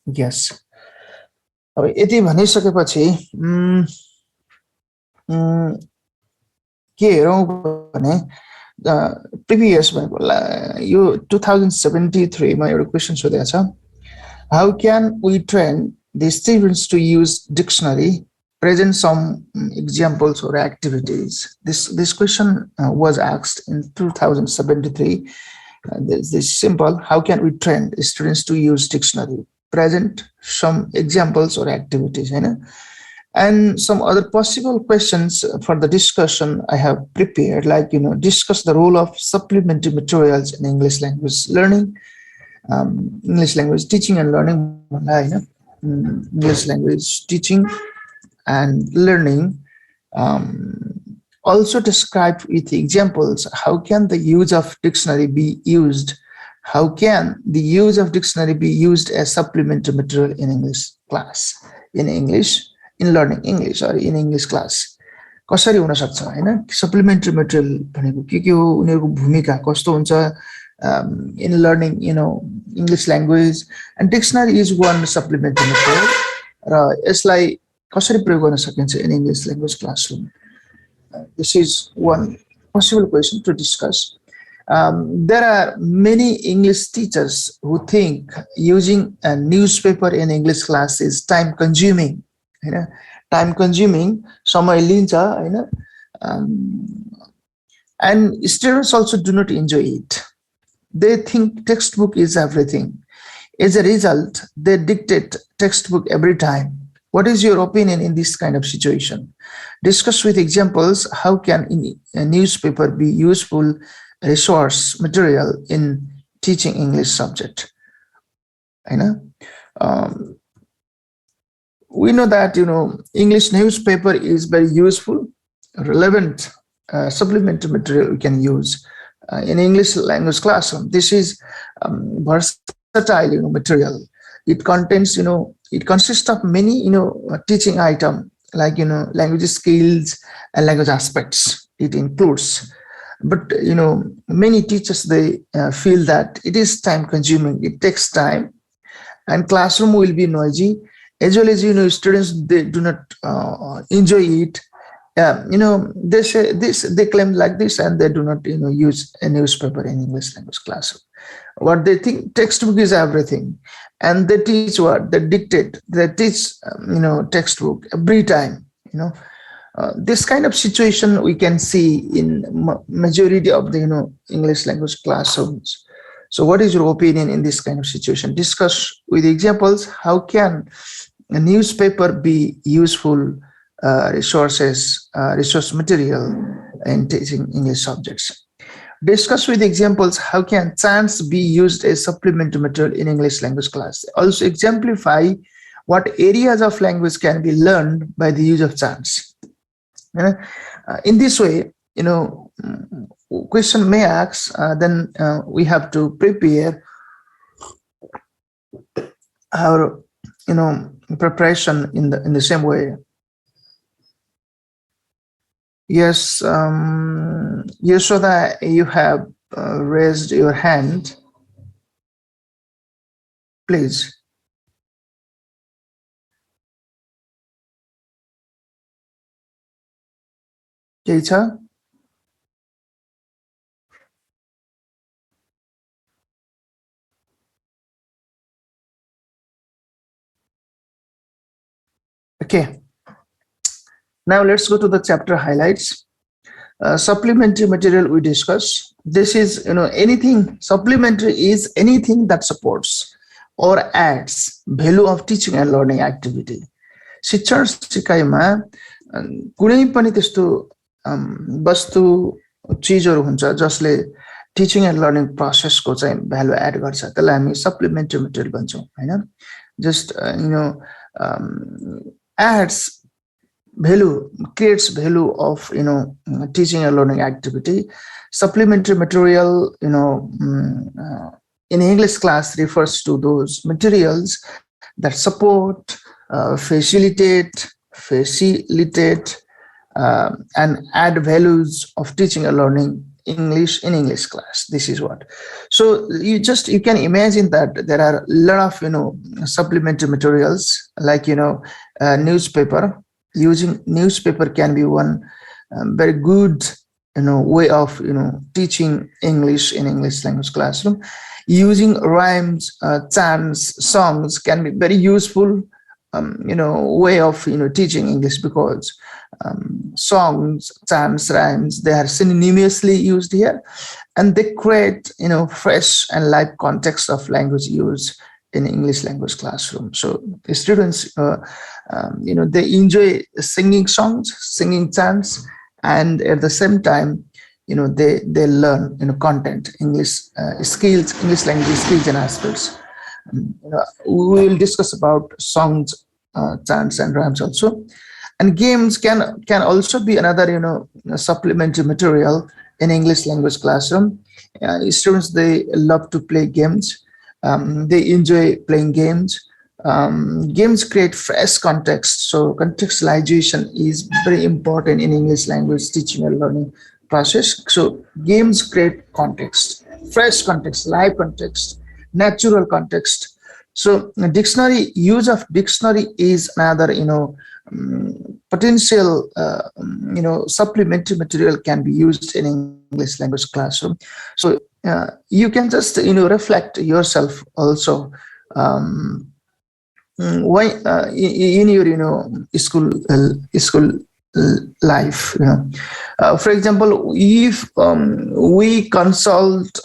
Yes. अब यति भनिसकेपछि के हेरौँ भने previous यो 2073 मा एउटा क्वेशन सोधेको छ. How can we train the students to use dictionary? Present some examples or activities. This question was asked in 2073. This simple. How can we train students to use dictionary? Present some examples or activities, and some other possible questions for the discussion I have prepared, like discuss the role of supplementary materials in English language learning, English language teaching and learning, English language teaching and learning. Also described with examples how can the use of dictionary be used. How can the use of dictionary be used as supplementary material in English class, in learning English or in English class? कसरी हुन सक्छ हैन सप्लिमेन्टरी material भनेको के हो उनीहरुको भूमिका कस्तो हुन्छ in learning English language, and dictionary is one supplementary material र यसलाई कसरी प्रयोग गर्न सकिन्छ in English language classroom. This is one possible question to discuss. There are many English teachers who think using a newspaper in English class is time consuming. Time consuming, समय लिन्छ हैन, and students also do not enjoy it. They think textbook is everything. As a result, they dictate textbook every time. What is your opinion in this kind of situation? Discuss with examples how can a newspaper be useful resource material in teaching English subject. We know that English newspaper is very useful, relevant, supplementary material we can use in English language classroom. This is versatile material. It contains it consists of many teaching item like language skills and language aspects it includes. But many teachers they feel that it is time consuming, it takes time, and classroom will be noisy, as well as students they do not enjoy it. They say this, they claim like this, and they do not use a newspaper in English language classroom. What they think textbook is everything, and they teach what they dictate. They teach textbook every time. This kind of situation we can see in majority of the English language classrooms. So what is your opinion in this kind of situation? Discuss with examples how can a newspaper be useful resource material in teaching English subjects. Discuss with examples how can chants be used as supplementary material in English language class. Also exemplify what areas of language can be learned by the use of chants. In this way, question may ask, then we have to prepare our preparation in the same way. Yes, Yashoda, you have raised your hand. Please. Keita? Okay. Now let's go to the chapter highlights. Supplementary material we discuss. This is anything supplementary is anything that supports or adds value of teaching and learning activity. शिक्षण सिकाइमा कुनै पनि त्यस्तो वस्तु चीजहरु हुन्छ जसले teaching end learning प्रोसेसको चाहिँ value add गर्छ त्यसलाई हामी सप्लिमेन्टरी material भन्छौं Hahn just adds value, creates value of teaching and learning activity. Supplementary material in English class refers to those materials that support, facilitate and add values of teaching and learning English in English class. This is what. So you can imagine that there are a lot of supplementary materials like newspaper. Using newspaper can be one very good way of teaching English in English language classroom. Using rhymes, chants, songs can be very useful way of teaching English, because songs, chants, rhymes, they are synonymously used here, and they create fresh and live context of language use in English language classroom. So the students they enjoy singing songs, singing chants, and at the same time they learn content, English skills, English language skills and aspects. We will discuss about songs, chants and rhymes also. And games can also be another supplementary material in English language classroom. Students, they love to play games. They enjoy playing games. Games create fresh context. So contextualization is very important in English language teaching and learning process. So games create context, fresh context, live context, natural context. So dictionary, use of dictionary is another potential supplementary material can be used in English language classroom. So you can just reflect yourself also why in your school life. For example, if we consult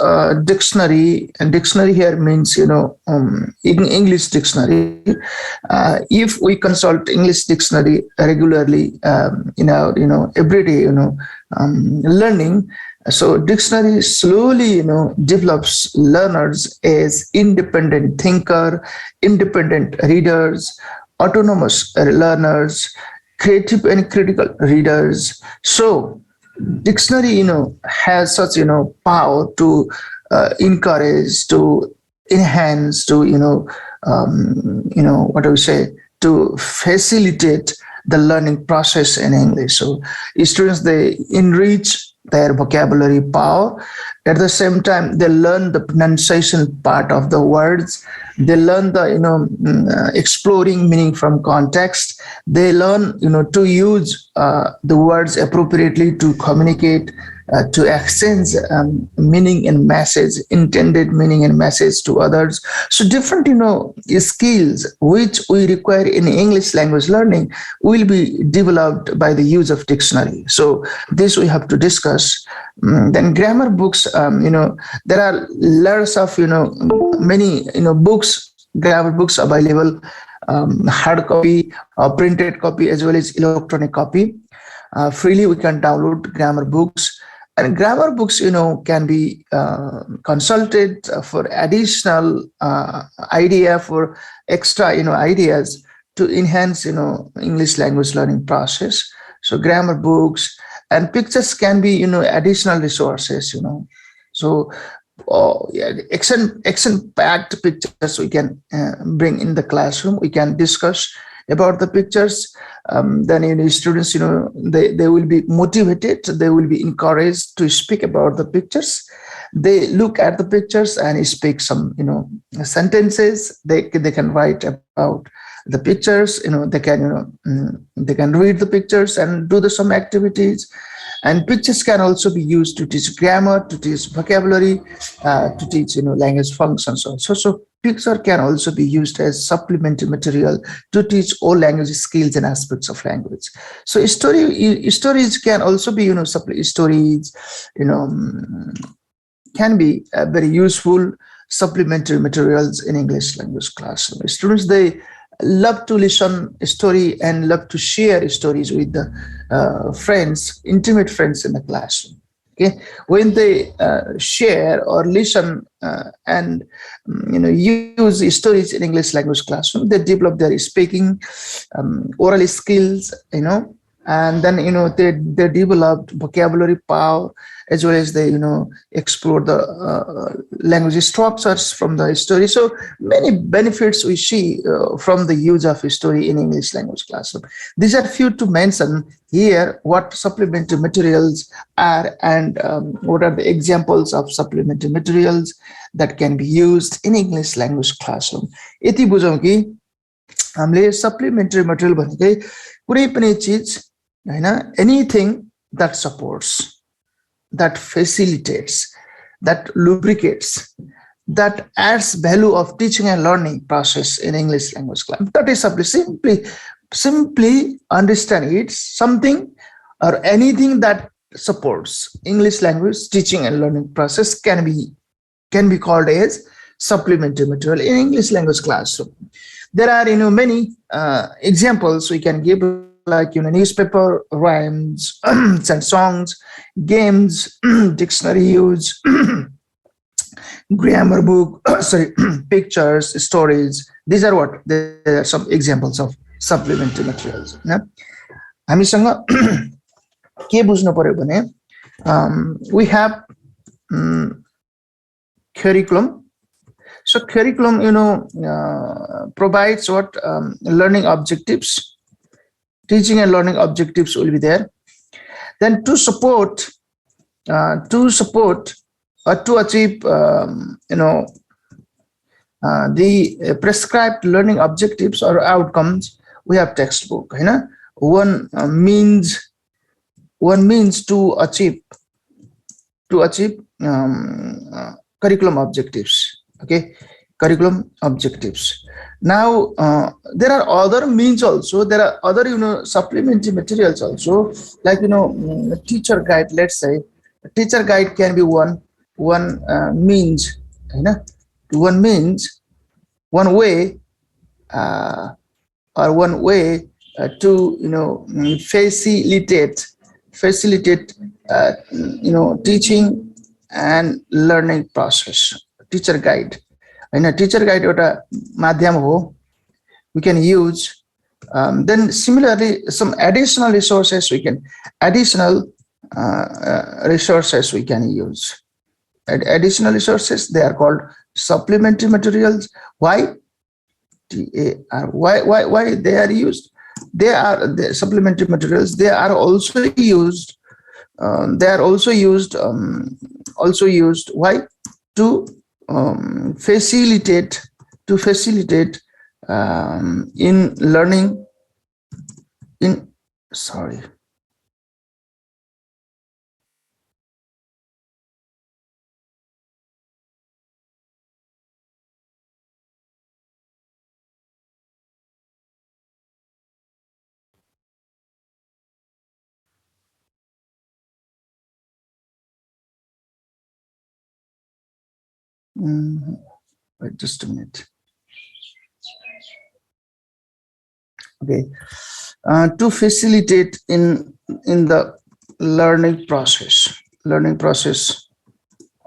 dictionary, and dictionary here means English dictionary. If we consult English dictionary regularly in our everyday learning, so dictionary slowly develops learners as independent thinker, independent readers, autonomous learners, creative and critical readers. So dictionary has such power to encourage, to enhance, to what do we say, to facilitate the learning process in English. So students, they enrich their vocabulary power. At the same time, they learn the pronunciation part of the words. They learn the exploring meaning from context. They learn to use the words appropriately to communicate, to exchange meaning and message, intended meaning and message to others. So different skills which we require in English language learning will be developed by the use of dictionary. So this we have to discuss. Then grammar books, there are lots of many books, grammar books available, hard copy, printed copy, as well as electronic copy. Freely we can download grammar books. And grammar books, can be consulted for additional idea, for extra, ideas to enhance, English language learning process. So grammar books and pictures can be, additional resources, So action-packed pictures we can bring in the classroom. We can discuss about the pictures. Then students, they will be motivated. They will be encouraged to speak about the pictures. They look at the pictures and speak some sentences. They can write about the pictures. They can read the pictures and do some activities. And pictures can also be used to teach grammar, to teach vocabulary, to teach language functions also. So picture can also be used as supplementary material to teach all language skills and aspects of language. So stories can also be stories can be very useful supplementary materials in English language class. Students, they love to listen a story and love to share stories with the friends, intimate friends in the classroom. Okay, when they share or listen and use stories in English language classroom, they develop their speaking, oral skills, and then they developed vocabulary power, as well as they explore the language structures from the story. So many benefits we see from the use of story in English language classroom. These are few to mention here what supplementary materials are, and what are the examples of supplementary materials that can be used in English language classroom. यति बुझौँ कि हामीले सप्लिमेन्टरी material भनेकै कुनै पनि चीज हैन, anything that supports, that facilitates, that lubricates, that adds value of teaching and learning process in English language class. That is simply understand it, something or anything that supports English language teaching and learning process can be called as supplementary material in English language classroom. There are many examples we can give, like newspaper rhymes and songs, games, dictionary use, grammar book, sorry, pictures, stories. These are what? There are some examples of supplementary materials. हामीसँग के बुझ्नु पर्यो भने we have curriculum. So curriculum provides what learning objectives, teaching and learning objectives will be there. Then to support or to achieve the prescribed learning objectives or outcomes, we have textbook. One means to achieve curriculum objectives. Okay, curriculum objectives. Now there are other means also. There are other supplementary materials also, like teacher guide. Let's say a teacher guide can be one means, one way to facilitate teaching and learning process. Teacher guide. Teacher guide एउटा माध्यम हो, we can use. Then similarly, some additional resources we can use. Additional resources, they are called supplementary materials. Why they are used? They are the supplementary materials. They are also used. Why? To facilitate in learning in sorry wait just a minute. Okay, to facilitate in the learning process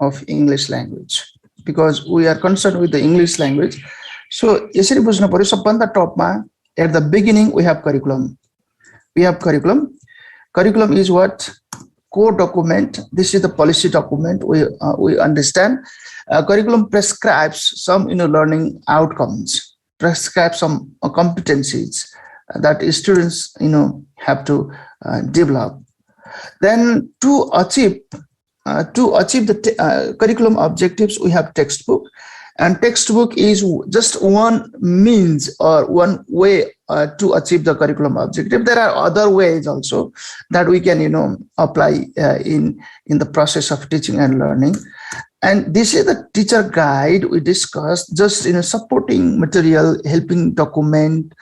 of English language, because we are concerned with the English language. So यसरी बुझ्नु पर्यो, सबभन्दा टपमा at the beginning we have curriculum. Curriculum is what? Core document. This is the policy document. We understand. Curriculum prescribes some learning outcomes, prescribes some competencies that students have to develop. Then to achieve the curriculum objectives, we have textbook, and textbook is just one means or one way to achieve the curriculum objective. There are other ways also that we can apply in the process of teaching and learning. And this is the teacher guide we discussed, just supporting material, helping document,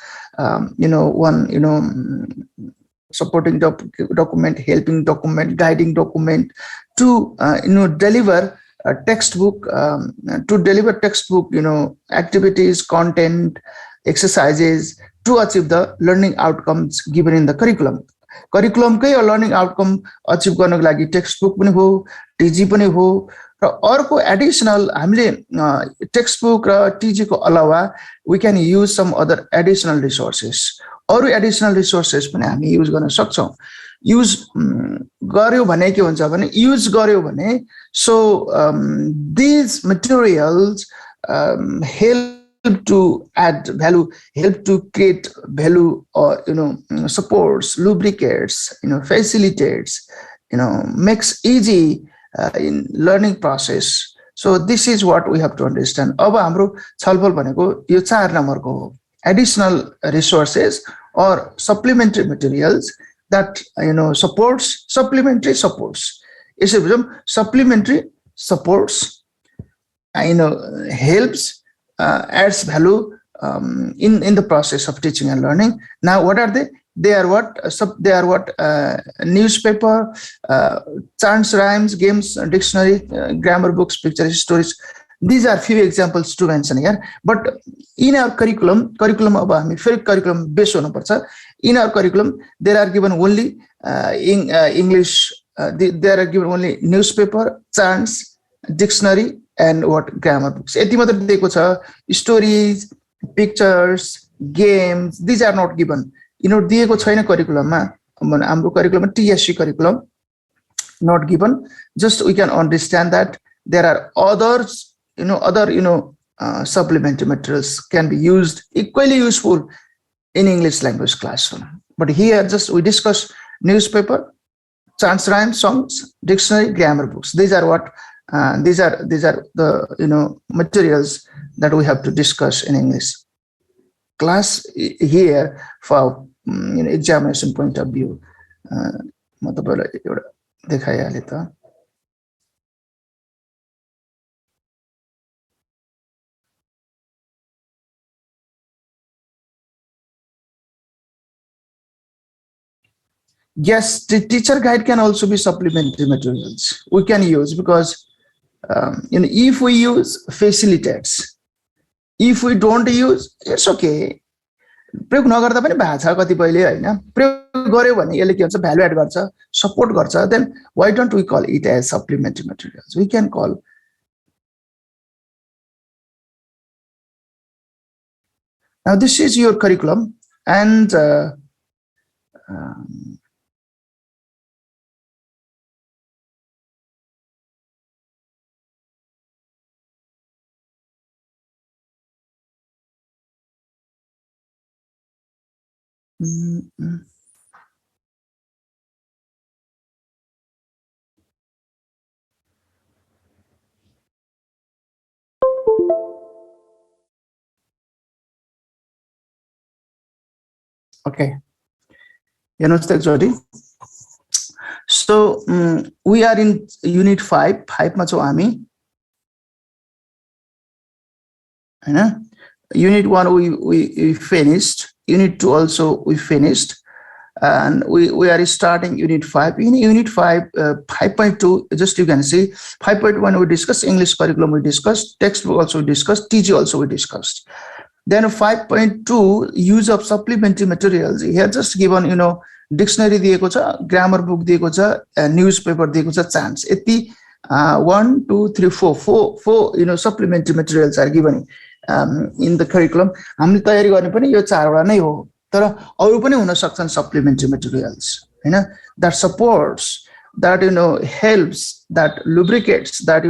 supporting document, helping document, guiding document to deliver a textbook, activities, content, exercises to achieve the learning outcomes given in the curriculum. Curriculum kai learning outcome achieve गर्नको लागि textbook पनि हो, TG पनि हो, र अर्को additional हामीले textbook र TG को अलावा we can use some other additional resources. अरु एडिसनल रिसोर्सेस पनि हामी युज गर्न सक्छौं युज गर्यो भने के हुन्छ भने युज गर्यो भने सो these materials help to add value, help to create value, or supports, lubricates, facilitates, makes easy in learning process. So this is what we have to understand. अब हाम्रो छलफल भनेको यो 4 नम्बरको हो, additional resources or supplementary materials that supports, supplementary supports. यसै बुझौं, supplementary supports helps, adds value in the process of teaching and learning. Now what are they? They are what newspaper, chants, rhymes, games, dictionary, grammar books, pictures, stories. These are few examples to mention here. But in our curriculum अब हामी फेरि curriculum based हुनु पर्छ. In our curriculum there are given only English, there are given only newspaper, chants, dictionary, and what grammar books. यति मात्र दिएको छ. Stories, pictures, games, these are not given. दिएको छैन करिकुलममा. हाम्रो करिकुलममा TSC curriculum not given. Just we can understand that there are others, other supplementary materials can be used, equally useful in English language classroom. But here just we discuss newspaper, chants, rhymes, songs, dictionary, grammar books. These are what these are the materials that we have to discuss in English class here for examination point of view. म तपाईलाई एउटा देखाइहाले त. Yes, the teacher guide can also be supplementary materials. We can use because if we use facilitates, if we don't use, it's okay. प्रयोग नगर्दा पनि भएको छ कतिपयले हैन. प्रयोग गर्यो भने यसले के हुन्छ, भ्यालु एड गर्छ, सपोर्ट गर्छ. Then why don't we call it as supplementary materials? We can call. Now this is your curriculum, and okay, so we are in unit 5 मा छौं हामी हैन. Unit 1 we finished, unit 2 also we finished, and we are starting unit 5. In unit 5 5.2, just you can see 5.1 we discussed English curriculum, we discussed textbook also, we discussed TG also, we discussed. Then 5.2 use of supplementary materials. Here just given dictionary दिएको छ, grammar book दिएको छ, newspaper दिएको छ, chants. Yati 1 2 3 4 supplementary materials are given in the curriculum. हामीले तयारी गर्ने पनि यो 4 वटा नै हो, तर अरु पनि हुन सक्छन् supplementary materials Hahn, that supports, that helps, that lubricates, that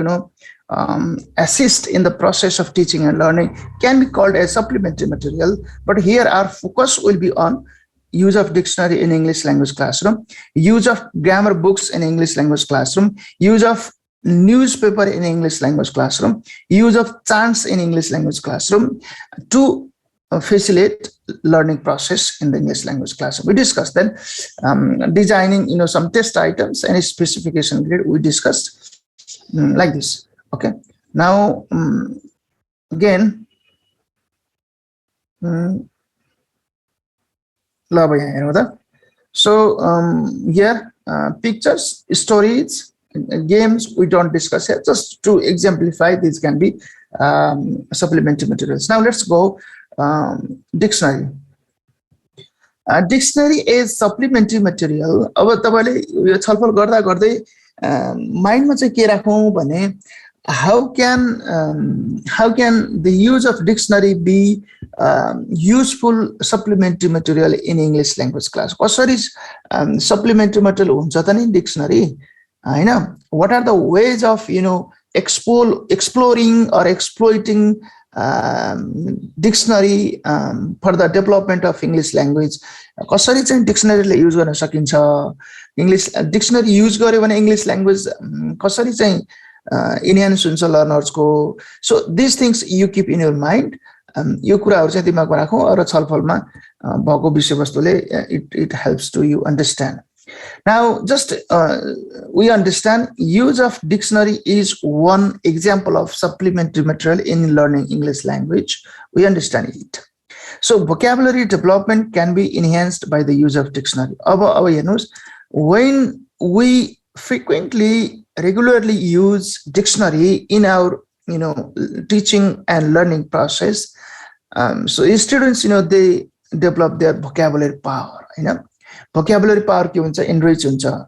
assist in the process of teaching and learning, can be called as supplementary material. But here our focus will be on use of dictionary in English language classroom, use of grammar books in English language classroom, use of newspaper in English language classroom, use of chants in English language classroom to facilitate learning process in the English language classroom. We discussed then designing some test items and specification grid. We discussed like this. Okay, now again so here pictures, stories, games we don't discuss here, just to exemplify. These can be supplementary materials. Now let's go dictionary. Dictionary is supplementary material. अब तपाईले यो छलफल गर्दा गर्दै माइन्डमा चाहिँ के राखौं भने how can the use of dictionary be useful supplementary material in English language class? कसरी supplementary material हुन्छ त नि dictionary Hahn? What are the ways of exploring or exploiting dictionary for the development of English language? कसरी चाहिँ dictionary ले use गर्न सकिन्छ? English dictionary use गर्यो भने English language कसरी चाहिँ enhance हुन्छ learners को? So these things you keep in your mind. यो कुराहरु चाहिँ दिमागमा राखौं र छलफलमा भएको विषयवस्तुले it helps to you understand. Now just we understand use of dictionary is one example of supplementary material in learning English language. We understand it. So vocabulary development can be enhanced by the use of dictionary. अब हेर्नुस्, when we frequently regularly use dictionary in our teaching and learning process, so students they develop their vocabulary power. Vocabulary power के हुन्छ? Enrich हुन्छ,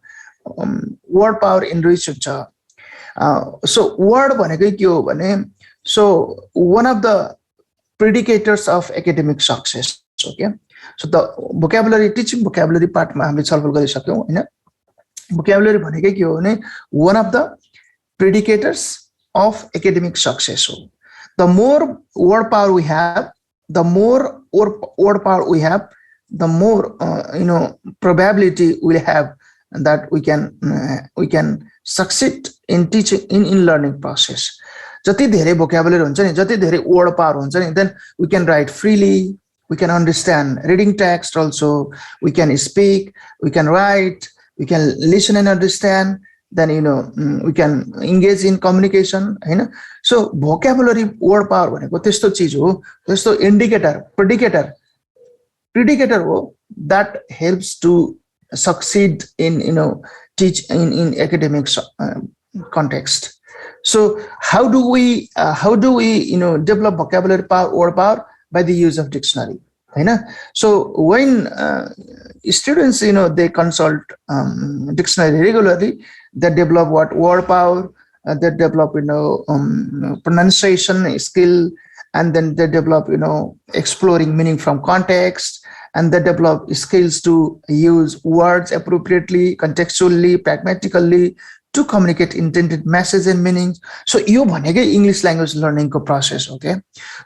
word power enrich हुन्छ. So word भनेकै के हो भने, so one of the predicators of academic success. Okay, so the vocabulary teaching vocabulary part मा हामीले छलफल गरिसक्यौं हैन. Vocabulary भनेकै के हो भने one of the predicators of academic success. The more word power we have, the more word power we have, the more probability we have that we can succeed in teaching in learning process. जति धेरै vocabulary हुन्छ नि, जति धेरै word power हुन्छ नि, then we can write freely, we can understand reading text also, we can speak, we can write, we can listen and understand, then we can engage in communication. So vocabulary word power भनेको त्यस्तो चीज हो, त्यस्तो indicator predicator हो that helps to succeed in teach in academic context. So how do we develop vocabulary power, word power? By the use of dictionary. So when students they consult dictionary regularly, they develop what? Word power, they develop pronunciation skill, and then they develop exploring meaning from context, and they develop skills to use words appropriately, contextually, pragmatically to communicate intended message and meanings. So यो भनेकै English language learning को process. Okay,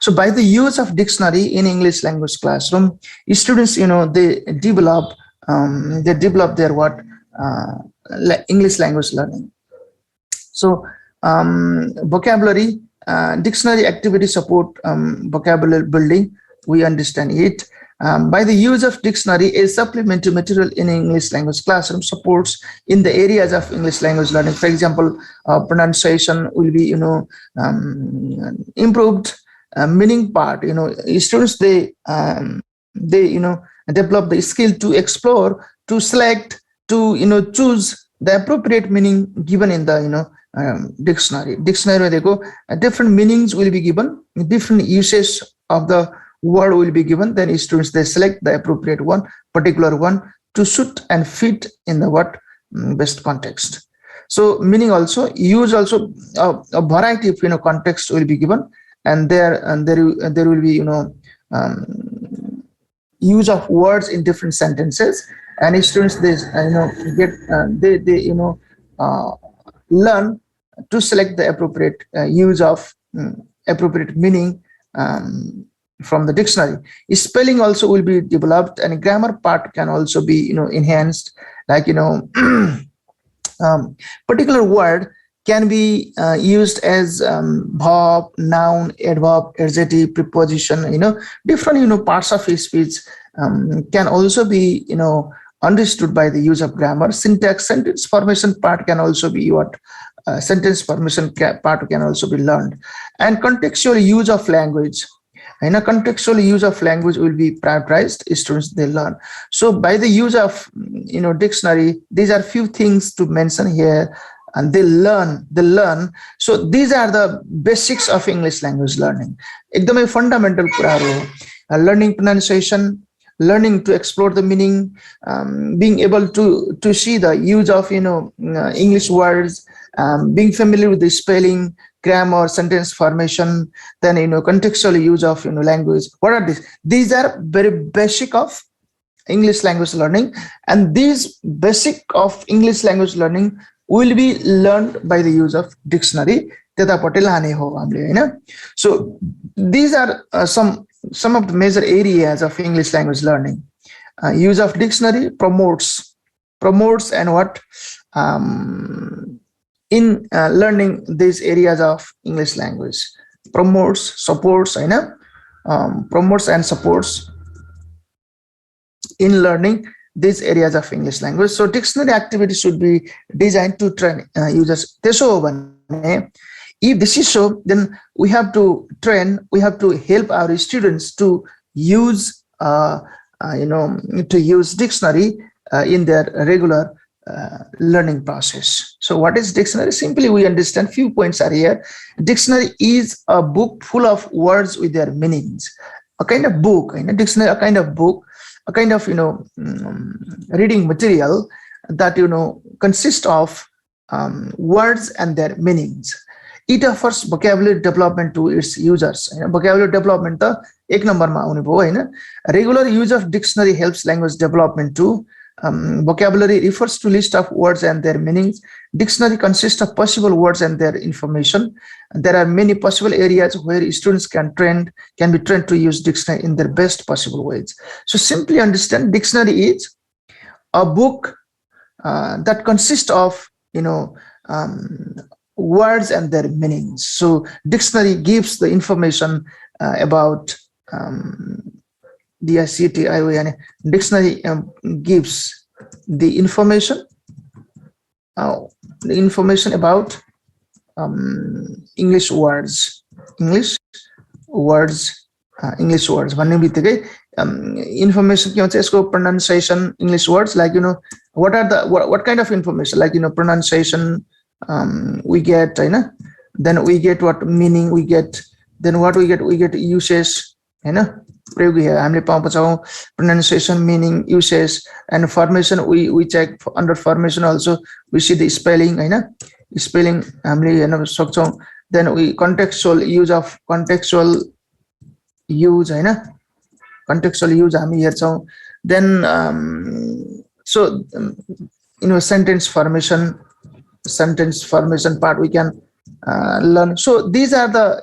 so by the use of dictionary in English language classroom, students they develop their what English language learning. So vocabulary dictionary activity support vocabulary building. We understand it. By the use of dictionary, a supplementary material in English language classroom supports in the areas of English language learning. For example, pronunciation will be improved. Meaning part, students they develop the skill to explore, to select, to choose the appropriate meaning given in the dictionary. Dictionary where they go, different meanings will be given, different uses of the word will be given. Then students they select the appropriate one, particular one to suit and fit in the what best context. So meaning also, use also a variety of context will be given, and there will be use of words in different sentences, and students they learn to select the appropriate use of appropriate meaning from the dictionary. Spelling also will be developed, and grammar part can also be enhanced, like particular word can be used as verb, noun, adverb, adjective, preposition. Different parts of his speech can also be understood by the use of grammar. Syntax, sentence formation part can also be sentence formation part can also be learned, and contextual use of language. Contextual use of language will be prioritized. Students they learn. So by the use of dictionary, these are few things to mention here, and they learn. So these are the basics of English language learning. एकदमै fundamental कुराहरु हो. Learning pronunciation, learning to explore the meaning, being able to see the use of English words, being familiar with the spelling, grammar, sentence formation, then contextual use of language. What are these? These are very basic of English language learning, and these basic of English language learning will be learned by the use of dictionary. So these are some of the major areas of English language learning. Use of dictionary promotes and what in learning these areas of English language. Promotes, supports, promotes and supports in learning these areas of English language. So dictionary activities should be designed to train users. If this is so, then we have to train, we have to help our students to use dictionary in their regular learning process. So what is dictionary? Simply we understand few points are here. Dictionary is a book full of words with their meanings. A kind of book, dictionary, a kind of book, a kind of reading material that consists of words and their meanings. It offers vocabulary development to its users. Vocabulary development the ek number ma aune bhayo. Regular use of dictionary helps language development too. Vocabulary refers to list of words and their meanings. Dictionary consists of possible words and their information. There are many possible areas where students can be trained to use dictionary in their best possible ways. So simply understand, dictionary is a book that consists of words and their meanings. So dictionary gives the information about dictionary gives the information about English words भन्ने बित्तिकै information के भन्छ यसको pronunciation English words, like what kind of information, like pronunciation we get, then we get what meaning we get, then what we get usage, प्रयोग हामीले पाउँछौँ, pronunciation, meaning, usage, and formation we check. Under formation also we see the spelling, spelling हामीले हेर्न सक्छौँ. Then we contextual use हामी हेर्छौँ. Then sentence formation part we can learn. So these are the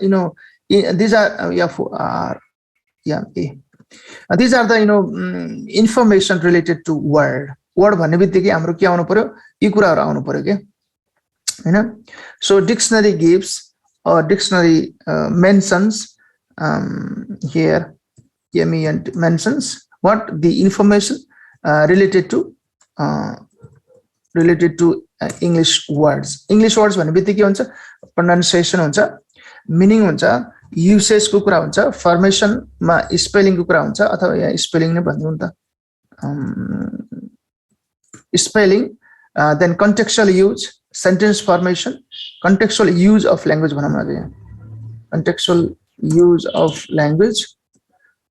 these are these are the information related to word भन्ने बित्तिकै हाम्रो के आउनु पर्यो, यी कुराहरु आउनु पर्यो के हैन. So dictionary gives or dictionary mentions here mentions what the information related to English words भन्ने बित्तिकै हुन्छ pronunciation हुन्छ, meaning हुन्छ, usage को कुरा हुन्छ, formation मा spelling को कुरा हुन्छ, अथवा यहाँ spelling नै भन्नु नि त, spelling, then contextual use, sentence formation, contextual use of language भनौँ न यहाँ, contextual use of language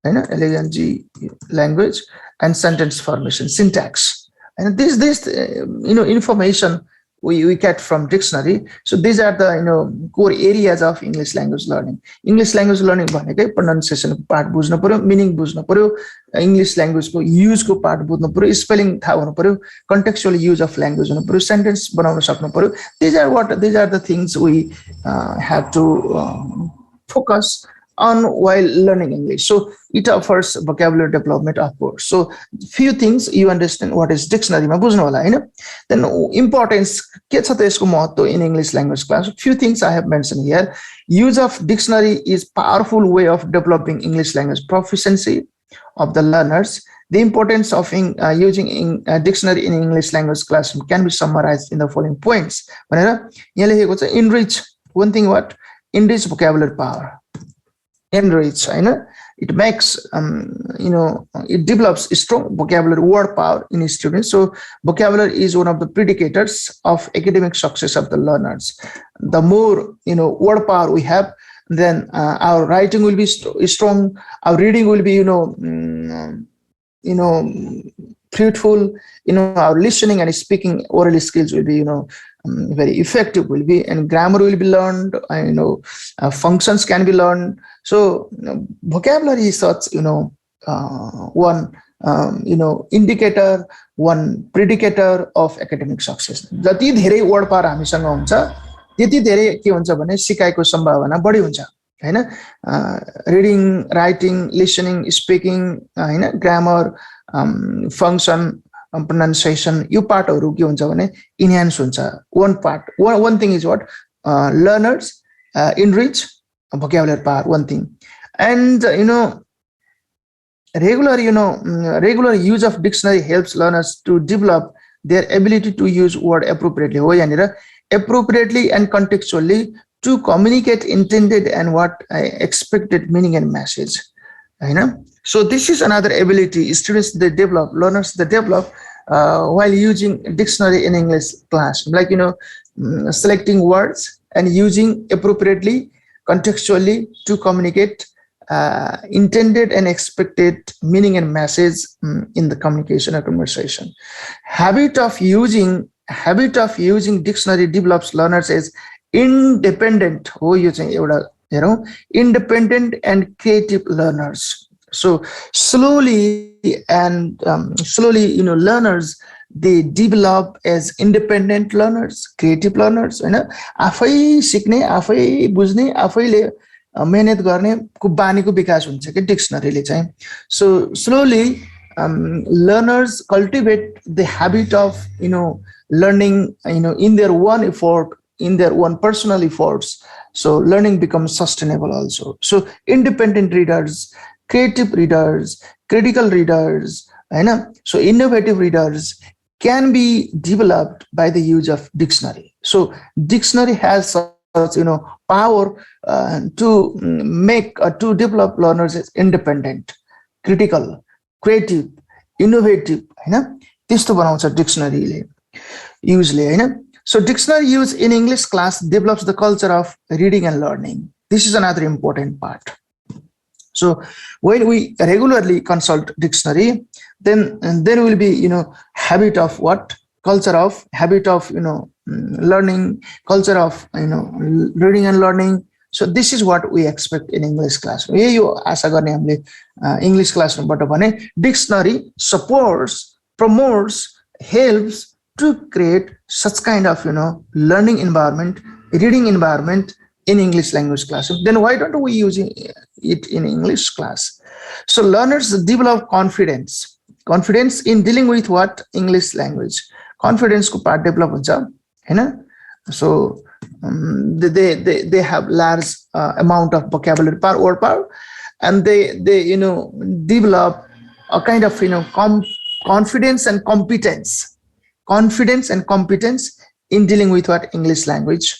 Hahn, LNG language, and sentence formation, syntax, and this information we get from dictionary. So these are the core areas of English language learning. English language learning भनेकै pronunciation part बुझ्नु पर्यो, meaning बुझ्नु पर्यो, English language को use को part बुझ्नु पर्यो, spelling थाहा हुनु पर्यो, contextual use of language हुनु पर्यो, sentence बनाउन सक्नु पर्यो. These are the things we have to focus on while learning English. So it offers vocabulary development, of course. So few things you understand what is dictionary ma bujhnu hola Hahn. Then importance के छ त यसको महत्व in English language class. Few things I have mentioned here. Use of dictionary is powerful way of developing English language proficiency of the learners. The importance of using dictionary in English language classroom can be summarized in the following points. भनेर यहाँ लेखेको छ, enrich, one thing what, enrich vocabulary power. Enrich, it makes it develops a strong vocabulary word power in students. So vocabulary is one of the predicators of academic success of the learners. The more word power we have, then our writing will be strong, our reading will be fruitful, our listening and speaking orally skills will be very effective will be, and grammar will be learned, functions can be learned. So vocabulary is such one indicator, one predicator of academic success. जति धेरै word power हामीसँग हुन्छ त्यति धेरै के हुन्छ भने सिकाइको सम्भावना बढी हुन्छ हैन. रिडिङ, राइटिङ, लिसनिङ, स्पिकिङ, हैन, ग्रामर, फंक्शन, pronunciation, यो पार्टहरु के हुन्छ भने इन्हान्स हुन्छ. one thing is what learners enrich vocabulary power, one thing. And regular use of dictionary helps learners to develop their ability to use word appropriately. हो यहाँनिर appropriately and contextually to communicate intended and what expected meaning and message. So this is another ability students they develop, learners they develop while using dictionary in English class, like selecting words and using appropriately, contextually to communicate intended and expected meaning and message in the communication or conversation. Habit of using dictionary develops learners as independent. Independent and creative learners. So slowly, learners they develop as independent learners, creative learners. आफै सिक्ने, आफै बुझ्ने, आफैले मेहनत गर्ने को बानीको विकास हुन्छ के डिक्सनरीले चाहिँ. So slowly learners cultivate the habit of learning in their one effort, in their one personal efforts. So learning becomes sustainable also. So independent readers, creative readers, critical readers, so innovative readers can be developed by the use of dictionary. So dictionary has such power to make to develop learners as independent, critical, creative, innovative. त्यस्तो बनाउँछ डिक्सनरीले युजले. So dictionary use in English class develops the culture of reading and learning. This is another important part. So when we regularly consult dictionary, then there will be habit of what? Habit of learning, culture of reading and learning. So this is what we expect in English class. यो आशा गर्ने हामीले English classबाट भने dictionary supports, promotes, helps to create such kind of learning environment, reading environment in English language class. Then why don't we use it in English class? So learners develop confidence in dealing with what? English language. Confidence ko part develop huncha, so they have large amount of vocabulary power, word power, and they develop a kind of confidence and competence in dealing with what? English language.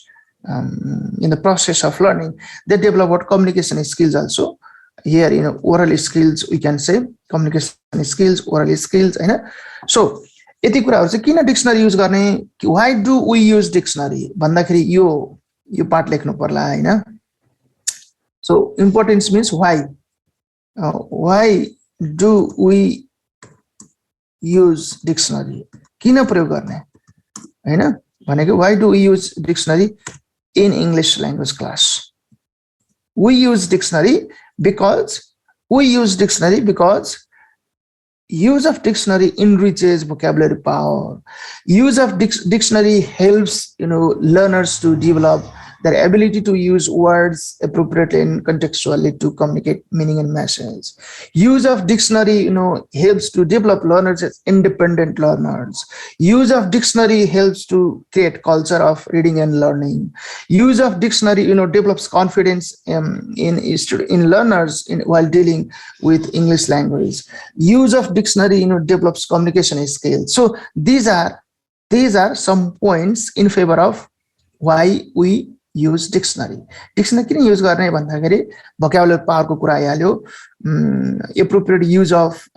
In the process of learning, they develop what? Communication skills also. Here, oral skills, we can say communication skills, oral skills. So, यति कुराहरु चाहिँ किन dictionary use गर्ने? Why do we use dictionary? भन्दाखेरि यो part लेख्नु पर्ला हैन. So importance means why. Why do we use dictionary? किन प्रयोग गर्ने हैन भनेको why do we use dictionary in English language class? We use dictionary because use of dictionary enriches vocabulary power. Use of dictionary helps learners to develop their ability to use words appropriately and contextually to communicate meaning and message. Use of dictionary helps to develop learners as independent learners. Use of dictionary helps to create culture of reading and learning. Use of dictionary develops confidence in learners while dealing with English language. Use of dictionary develops communication skills. So these are some points in favor of why we use dictionary. Dictionary किन use गर्ने भन्दाखेरि vocabulary power को कुरा आइहाल्यो, appropriate use of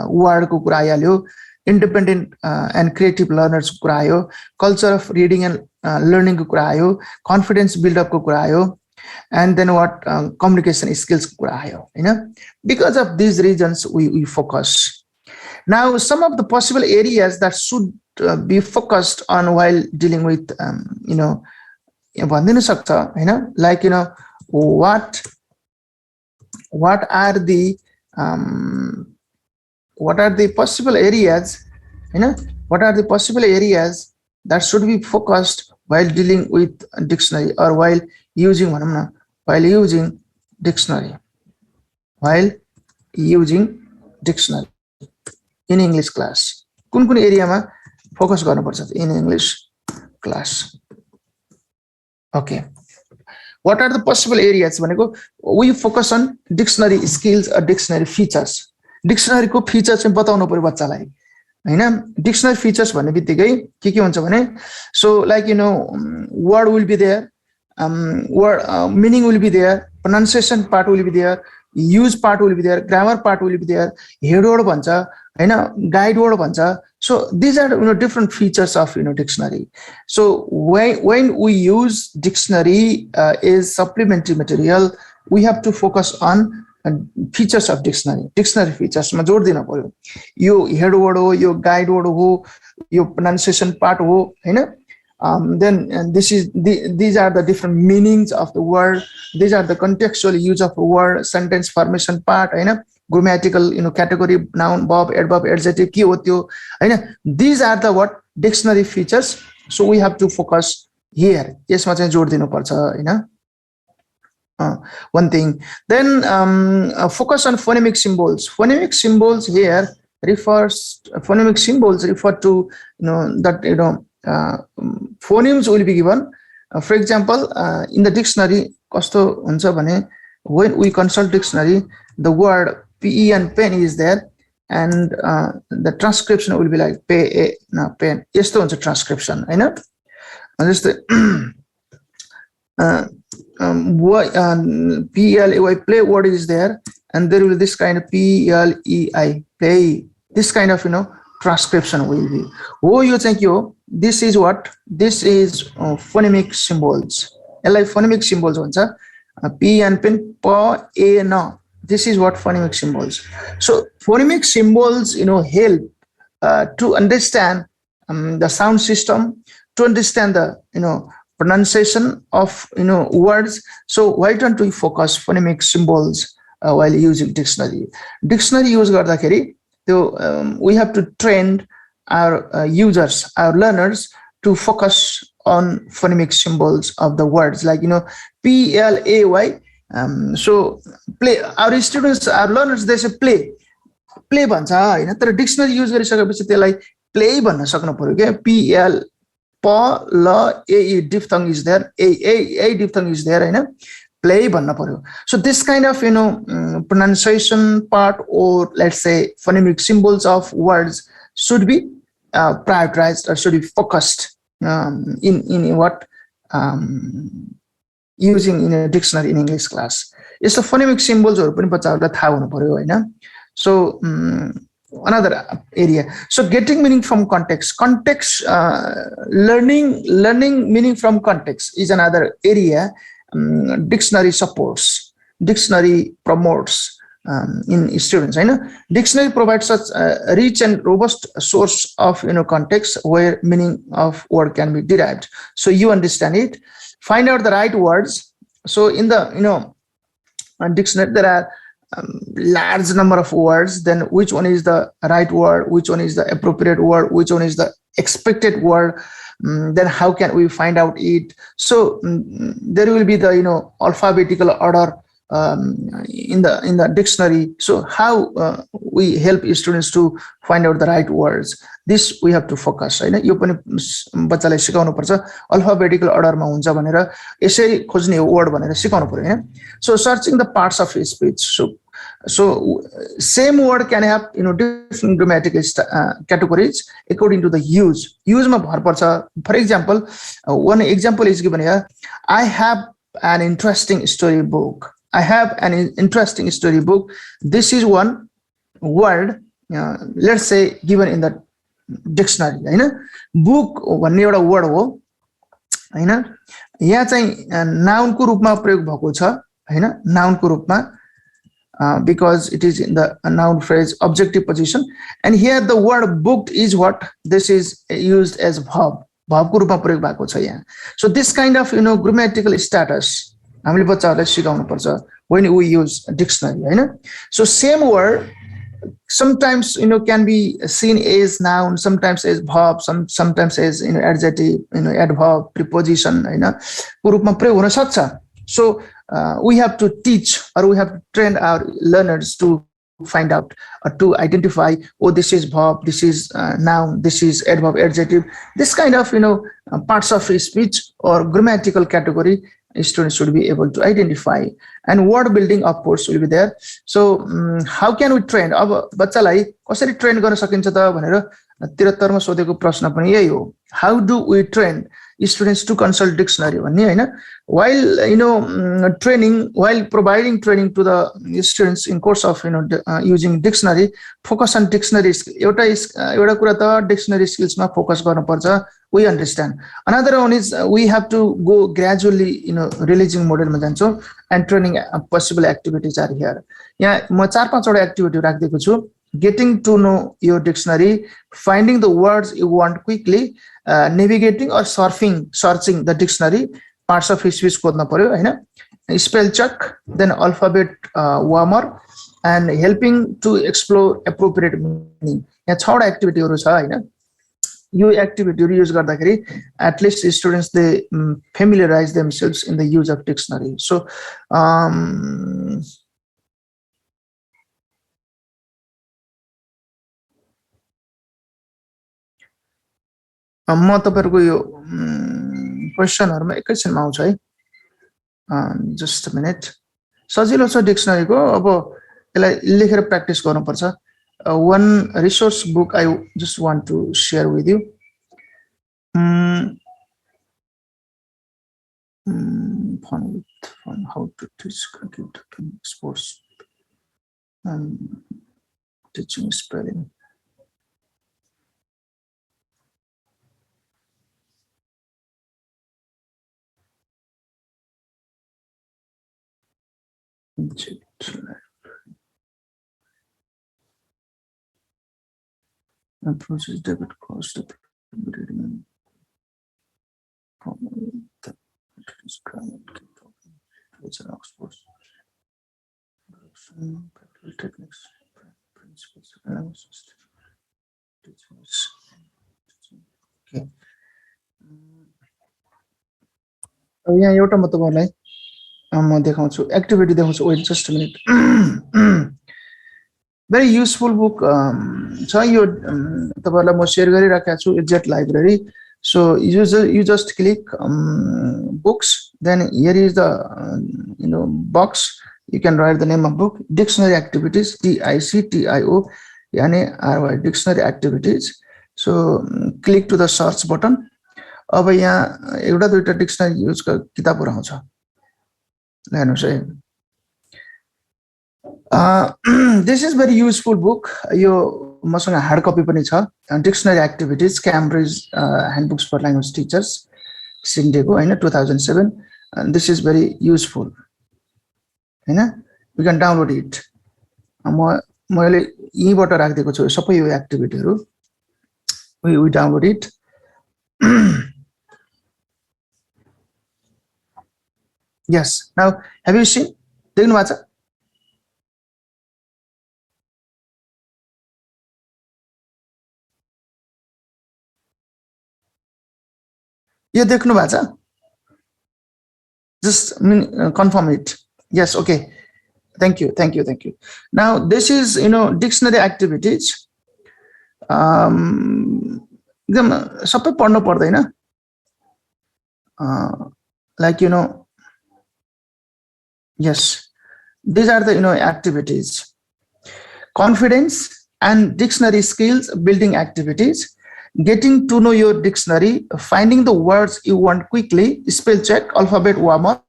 word को कुरा आइहाल्यो, independent and creative learners को कुरा आयो, culture of reading and learning को कुरा आयो, confidence build up को कुरा आयो, and then what? Communication skills को कुरा आयो. Because of these reasons we focus. Now, some of the possible areas that should be focused on while dealing with, भनिदिनु सक्छ हैन, like what are the possible areas, what are the possible areas that should be focused while dealing with dictionary or while using dictionary in English class. कुन area मा focus गर्नुपर्छ in English class. Okay, what are the possible areas भनेको we focus on dictionary skills or dictionary features. Dictionary को features चाहिँ बताउनु पर्यो बच्चालाई हैन. Dictionary features भन्ने बित्तिकै के हुन्छ भने, so like word will be there, word meaning will be there, pronunciation part will be there, use part will be there, grammar part will be there, head word भन्छ हैन, guide word भन्छ. So these are different features of dictionary. So when we use dictionary is supplementary material, we have to focus on features of dictionary features मा जोड दिन पर्यो. यो head word हो, यो guide word हो, यो pronunciation part हो हैन. Then these are the different meanings of the word. These are the contextual use of a word, sentence formation part Hahn, grammatical category, noun, verb, adverb, adjective के हो त्यो हैन. These are the what dictionary features. So we have to focus here. यसमा चाहिँ जोड दिनु पर्छ हैन. One thing. Then focus on phonemic symbols. Phonemic symbols here phonemic symbols refer to that phonemes will be given. For example, in the dictionary कस्तो हुन्छ भने, when we consult dictionary, the word pe and pen is there, and the transcription will be like pen. यस्तो हुन्छ transcription हैन. जस्तै play, play word is there, and there will be this kind of plei, play, this kind of transcription will be. Oh, you think this is what? This is phonemic symbols. Like phonemic symbols हुन्छ. P and pen, pa, a, na. This is what phonemic symbols. So phonemic symbols help to understand the sound system, to understand the pronunciation of words. So why don't we focus phonemic symbols while using dictionary? Dictionary use गर्दाखेरि we have to train our users, our learners, to focus on phonemic symbols of the words, like play. So play, our students, our learners, they say play भन्छ हैन. तर dictionary use गरिसकेपछि त्यसलाई play भन्न सक्नु पर्यो के. pl pa la a diphthong is there, a diphthong is there Hahn. Play भन्नु पर्यो. So this kind of pronunciation part, or let's say phonemic symbols of words, should be prioritized or should be focused in what using in a dictionary in English class. It's the phonemic symbols or पनि बच्चाहरुलाई थाहा हुनु पर्यो हैन. So another area. So getting meaning from context. Learning meaning from context is another area. Dictionary supports, dictionary promotes in students. Dictionary provides such a rich and robust source of context where meaning of word can be derived. So you understand it, find out the right words. So in the dictionary there are large number of words. Then which one is the right word, which one is the appropriate word, which one is the expected word. Then how can we find out it? So there will be the alphabetical order in the dictionary. So how we help students to find out the right words, this we have to focus हैन. यो पनि बच्चालाई सिकाउनु पर्छ alphabetical order मा हुन्छ भनेर यसरी खोज्ने word भनेर सिकाउनु पर्यो हैन. So searching the parts of speech. So same word can have different grammatical categories according to the use ma bhar parcha. For example, one example is given here. I have an interesting story book. I have an interesting story book. This is one word, let's say given in the dictionary Hahn. Book भन्ने एउटा word हो हैन. यहाँ चाहिँ noun को रूपमा प्रयोग भएको छ हैन. Noun को रूपमा because it is in the noun phrase objective position. And here the word booked is what? This is used as verb. Verb ko rupma प्रयोग भएको छ यहाँ. So this kind of grammatical status हामीले बच्चाहरूलाई सिकाउनु पर्छ when we use dictionary, Hahn. So same word sometimes can be seen as noun, sometimes as verb, sometimes as adjective, adverb, preposition, को रूपमा प्रयोग हुन सक्छ. So we have to teach, or we have to train our learners to find out or to identify, oh, this is verb, this is noun, this is adverb, adjective. This kind of parts of speech or grammatical category students should be able to identify. And word building, of course, will be there. So how can we train? अब बच्चालाई कसरी train गर्न सकिन्छ त भनेर 73 मा सोधेको प्रश्न पनि यही हो. How do we train students to consult dictionary भन्ने हैन. While training, while providing training to the students in course of using dictionary, focus on dictionary skill. एउटा कुरा त dictionary skills मा focus गर्नु पर्छ. We understand. Another one is we have to go gradually releasing model मा जान्छौं and training possible activities are here. यहाँ म 4-5 वटा activity राख्दिएको छु. Getting to know your dictionary, finding the words you want quickly, navigating or searching the dictionary, parts of speech खोज्न पर्यो हैन, spell check, then alphabet warmer, and helping to explore appropriate meaning. यहाँ 6 वटा एक्टिभिटीहरु छ हैन. यो एक्टिभिटीहरु use गर्दाखेरि at least students they familiarize themselves in the use of dictionary. So म तपाईहरुको यो क्वेशनहरुमा एकैछिनमा आउँछ है. Just a minute. सजिलो छ डिक्सनरी को. अब यसलाई लेखेर प्र्याक्टिस गर्नुपर्छ. One resource book I just want to share with you. Fun how to teach computer sports and teaching spelling. Process debit cost of reading techniques, principles of analysis. Okay. यहाँ एउटा म तपाईहरुलाई म देखाउँछु एक्टिभिटी देखाउँछु. Wait just a minute. Very useful book छ यो तपाईहरुलाई म शेयर गरिराखेको छु एजेट library. So you just click books, then here is the box. You can write the name of book, dictionary activities, DICTIO यानी RY dictionary activities. So click to the search button. अब यहाँ एउटा दुईटा dictionary use किताबहरु आउँछ. हेर्नुस् है. This is very useful book. यो मसँग hard copy पनि छ. Dictionary activities Cambridge handbooks for language teachers सिन्डेको हैन 2007. दिस इज भेरी युजफुल हैन. You can download it. मैले यहीबाट राखिदिएको छु सबै यो एक्टिभिटीहरु. We download it. Yes. Now, have you seen? देख्नु भएको छ? यो देख्नु भएको छ? Just confirm it. Yes. Okay. Thank you. Thank you. Thank you. Now, this is dictionary activities. एकदम सबै पढ्नु पर्दैन. Like yes, these are the activities. Confidence and dictionary skills building activities. Getting to know your dictionary, finding the words you want quickly, spell check, alphabet warmer,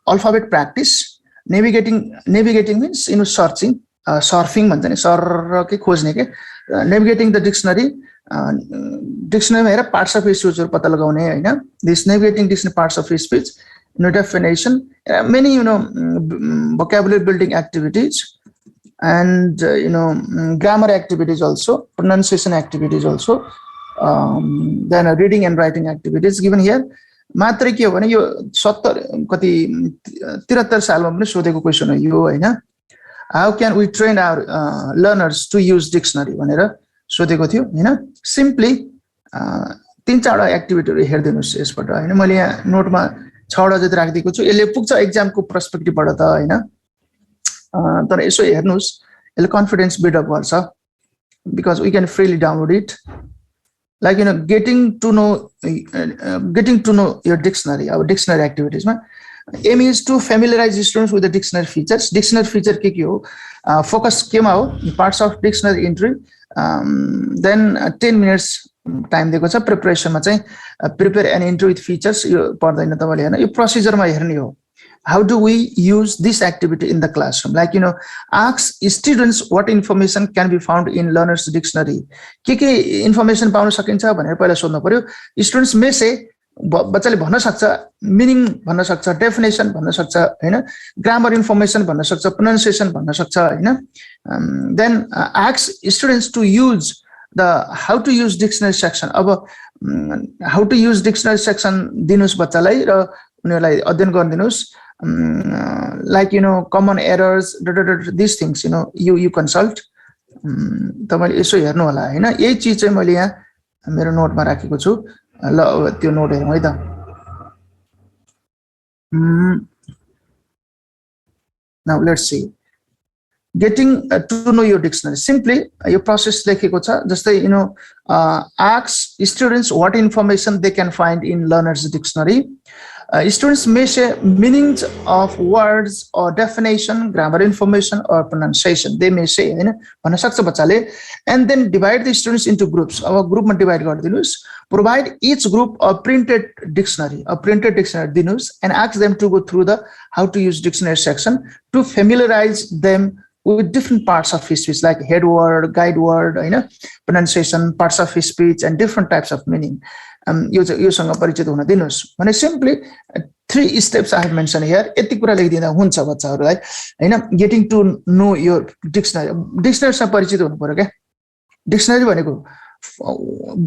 alphabet practice, navigating means searching, surfing भन्छ नि, sir के खोज्ने के. Navigating the dictionary, dictionary हेरेर parts of speech हरु पत्ता लगाउने हैन. This navigating dictionary parts of speech definition, many vocabulary building activities, and grammar activities also, pronunciation activities also, then reading and writing activities given here. मात्र के हो भने यो 70 कति 73 सालमा पनि सोधेको क्वेशन हो यो हैन. How can we train our learners to use dictionary भनेर सोधेको थियो हैन. सिम्पली 3-4 एक्टिभिटीहरु हेर्दिनुस् यसबाट हैन. मैले यहाँ नोटमा 6वटा जति राखिदिएको छु. यसले पुग्छ एक्जामको पर्सपेक्टिभबाट त हैन. तर यसो हेर्नुस्, यसले कन्फिडेन्स बिल्ड अप गर्छ, because we can freely download it. Like getting to know your dictionary, our dictionary activities. Aim is to familiarize students with the dictionary features. Dictionary feature ke ho, focus came out parts of dictionary entry. Then 10 minutes time दिएको छ प्रिपरेसनमा चाहिँ. Prepare an entry with features यो पर्दैन तपाईले हैन. यो प्रोसिजरमा हेर्ने हो. How do we use this activity in the classroom? Like ask students what information can be found in learners dictionary. के information pound सकिन्छ भनेर पहिला सोध्नु पर्यो. Students may say, बच्चाले भन्न सक्छ, meaning भन्न सक्छ, definition भन्न सक्छ हैन, grammar information भन्न सक्छ, pronunciation भन्न सक्छ हैन. Then ask students to use the how to use dictionary section. अब how to use dictionary section दिनुस् बच्चालाई र उनीहरुलाई अध्ययन गर्न दिनुस्. Like common errors, these things you consult. तपाईले यसो हेर्नु होला हैन. यही चीज चाहिँ मैले यहाँ मेरो नोटमा राखेको छु. ल त्यो नोट हेरौँ है त. Now let's see. Getting to know your dictionary. Simply your process लेखेको छ. जस्तै ask students what information they can find in learners dictionary. Students may say meanings of words or definition, grammar information or pronunciation. They may say भन्न सक्छ बच्चाले. And then divide the students into groups. अब ग्रुपमा divide गरिदिनुस्. Provide each group a printed dictionary दिनुस् and ask them to go through the how to use dictionary section to familiarize them with different parts of his speech, like head word, guide word, pronunciation, parts of his speech, and different types of meaning. योसँग परिचित हुन दिनुस् भने. Simply 3 steps I have mentioned here. यति कुरा लेखिदिँदा हुन्छ बच्चाहरुलाई हैन. Getting to know your dictionary. Dictionary सँग परिचित हुनु पर्यो के. Dictionary भनेको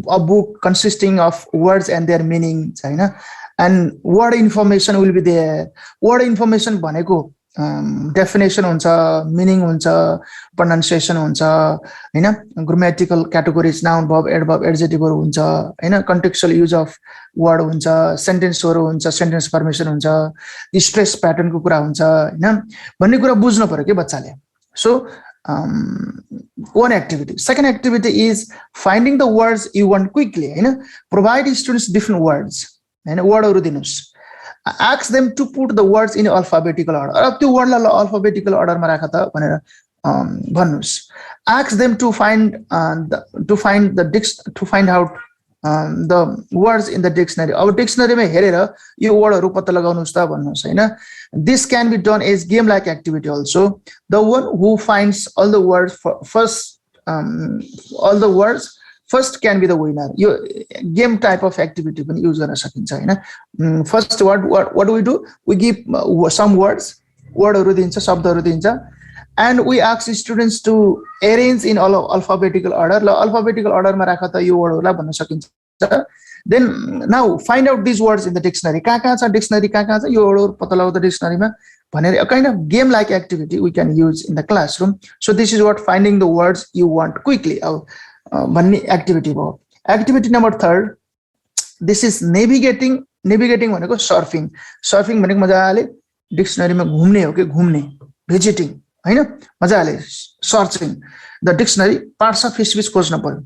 a book consisting of words and their meanings Hahn. And word information will be there. Word information भनेको definition हुन्छ, meaning हुन्छ, pronunciation हुन्छ हैन. Grammatical categories, noun, verb, adverb, adjective हुन्छ हैन. Contextual use of word हुन्छ, sentence हुन्छ, sentence formation हुन्छ, stress pattern को कुरा हुन्छ हैन. भन्ने कुरा बुझ्नु पर्यो के बच्चाले. So one activity. Second activity is finding the words you want quickly Hahn. Provide students different words Hahn. वर्डहरु दिनुस्. Ask them to put the words in alphabetical order. अब त्यो वर्डलाई alphabetical order मा राख त भनेर भन्नुस्. Ask them to find out the words in the dictionary. Our dictionary मा हेरेर यो वर्डहरु पत्ता लगाउनुस् त भन्नुस् हैन. This can be done as game like activity also. The one who finds all the words first can be the winner. You game type of activity when use गर्न सकिन्छ हैन. First what do? We give some words, wordहरु दिन्छ, शब्दहरु दिन्छ, and we ask students to arrange in all alphabetical order. ल alphabetical order मा राख त यो वर्डहरुलाई भन्न सकिन्छ. Then now find out these words in the dictionary. कहाँ छ dictionary, कहाँ छ यो वर्डहरु पत्ता लगाउ त dictionary मा भनेर. A kind of game like activity we can use in the classroom. So this is what finding the words you want quickly. भन्ने activity भयो. Activity number 3, this is navigating भनेको surfing. Surfing भनेको मजाले dictionary मा घुम्ने हो के, घुम्ने, visiting हैन. मजाले searching the dictionary, parts of his speech खोज्न पर्यो.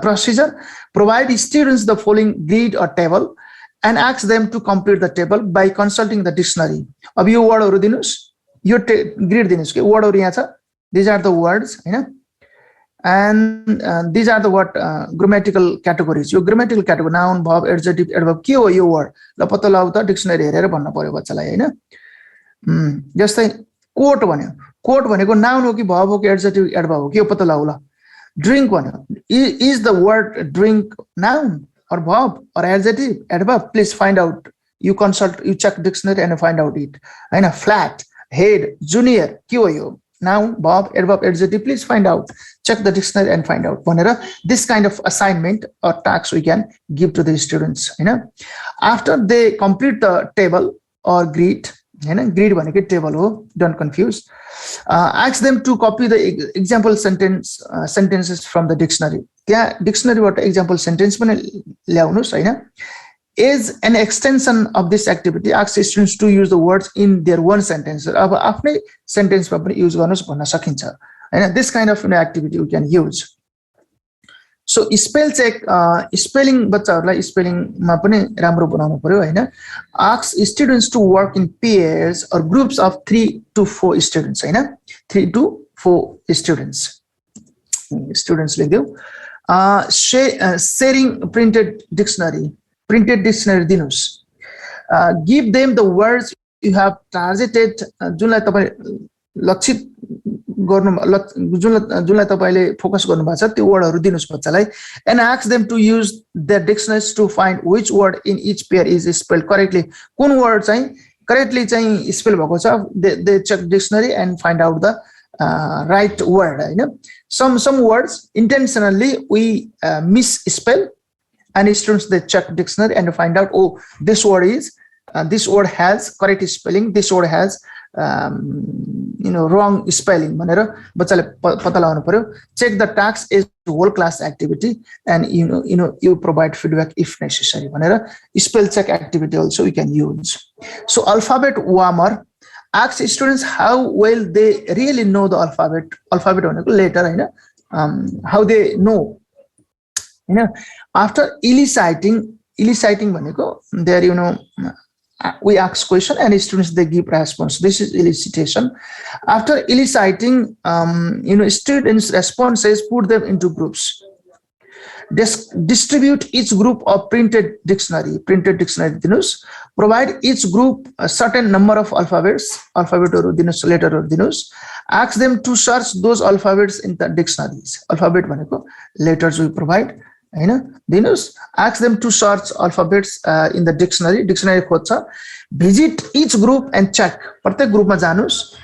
Procedure: provide students the following grid or table and ask them to complete the table by consulting the dictionary. अब यो वर्डहरु दिनुस्, यो grid दिनुस् के वर्डहरु यहाँ छ. These are the words Hahn. And these are the what grammatical categories. Yo grammatical category, noun, verb, adjective, adverb के हो यो word ल पत्ता लगाउ त dictionary हेरेर भन्न पर्यो बच्चालाई हैन. जस्तै quote भन्यो. Quote भनेको noun हो कि verb हो कि adjective, adverb हो कि यो पत्ता लगाउ ल. Drink भन्यो. Is the word drink noun or verb or adjective, adverb? Please find out you consult, you check dictionary and find out it. And a flat, head, junior, QAO. Now, Bob, adverb, adjective, please find out. Check the dictionary and find out. This kind of assignment or task we can give to the students. After they complete the table or grid, grid भनेको table हो, don't confuse. Ask them to copy the example sentences from the dictionary. त्यहाँ dictionary example sentence पनि ल्याउनुस् हैन. Is an extension of this activity. Ask students to use the words in their one sentence. अब आफ्नै sentence मा पनि use गर्नुस् भन्न सकिन्छ हैन. This kind of activity we can use. So spell check, spelling बच्चाहरुलाई spelling मा पनि राम्रो बनाउनु पर्यो हैन. Ask students to work in pairs or groups of 3 to 4 students Hahn. 3 to 4 students. Students लेख्दियौ. Sharing printed dictionary दिनुस्. Give them the words you have targeted, जुनलाई तपाई लक्षित गर्नु, जुनलाई तपाईले focus गर्नु भएको छ त्यो वर्डहरु दिनुस् बच्चालाई. And ask them to use their dictionaries to find which word in each pair is spelled correctly. कुन वर्ड चाहिँ correctly चाहिँ spell भएको छ. They check dictionary and find out the right word. Some words intentionally we misspell, and students they check dictionary and find out, oh, this word has correct spelling, this word has wrong spelling भनेर बच्चाले पत्ता लगाउनु पर्यो. Check the task is whole class activity, and you provide feedback if necessary भनेर spell check activity also we can use. So alphabet warmer, ask students how well they really know the alphabet भनेको letter Hahn, how they know. After eliciting भनेको there we ask question and students they give response. This is elicitation. After eliciting students responses, put them into groups. Distribute each group of printed dictionary dinus. Provide each group a certain number of alphabets dinus, letter dinus. Ask them to search those alphabets in the dictionaries. Alphabet भनेको letters we provide. Dinus. Ask them to search alphabets in the dictionary खोज्छ. Visit each group and check. प्रत्येक ग्रुपमा जानुस्.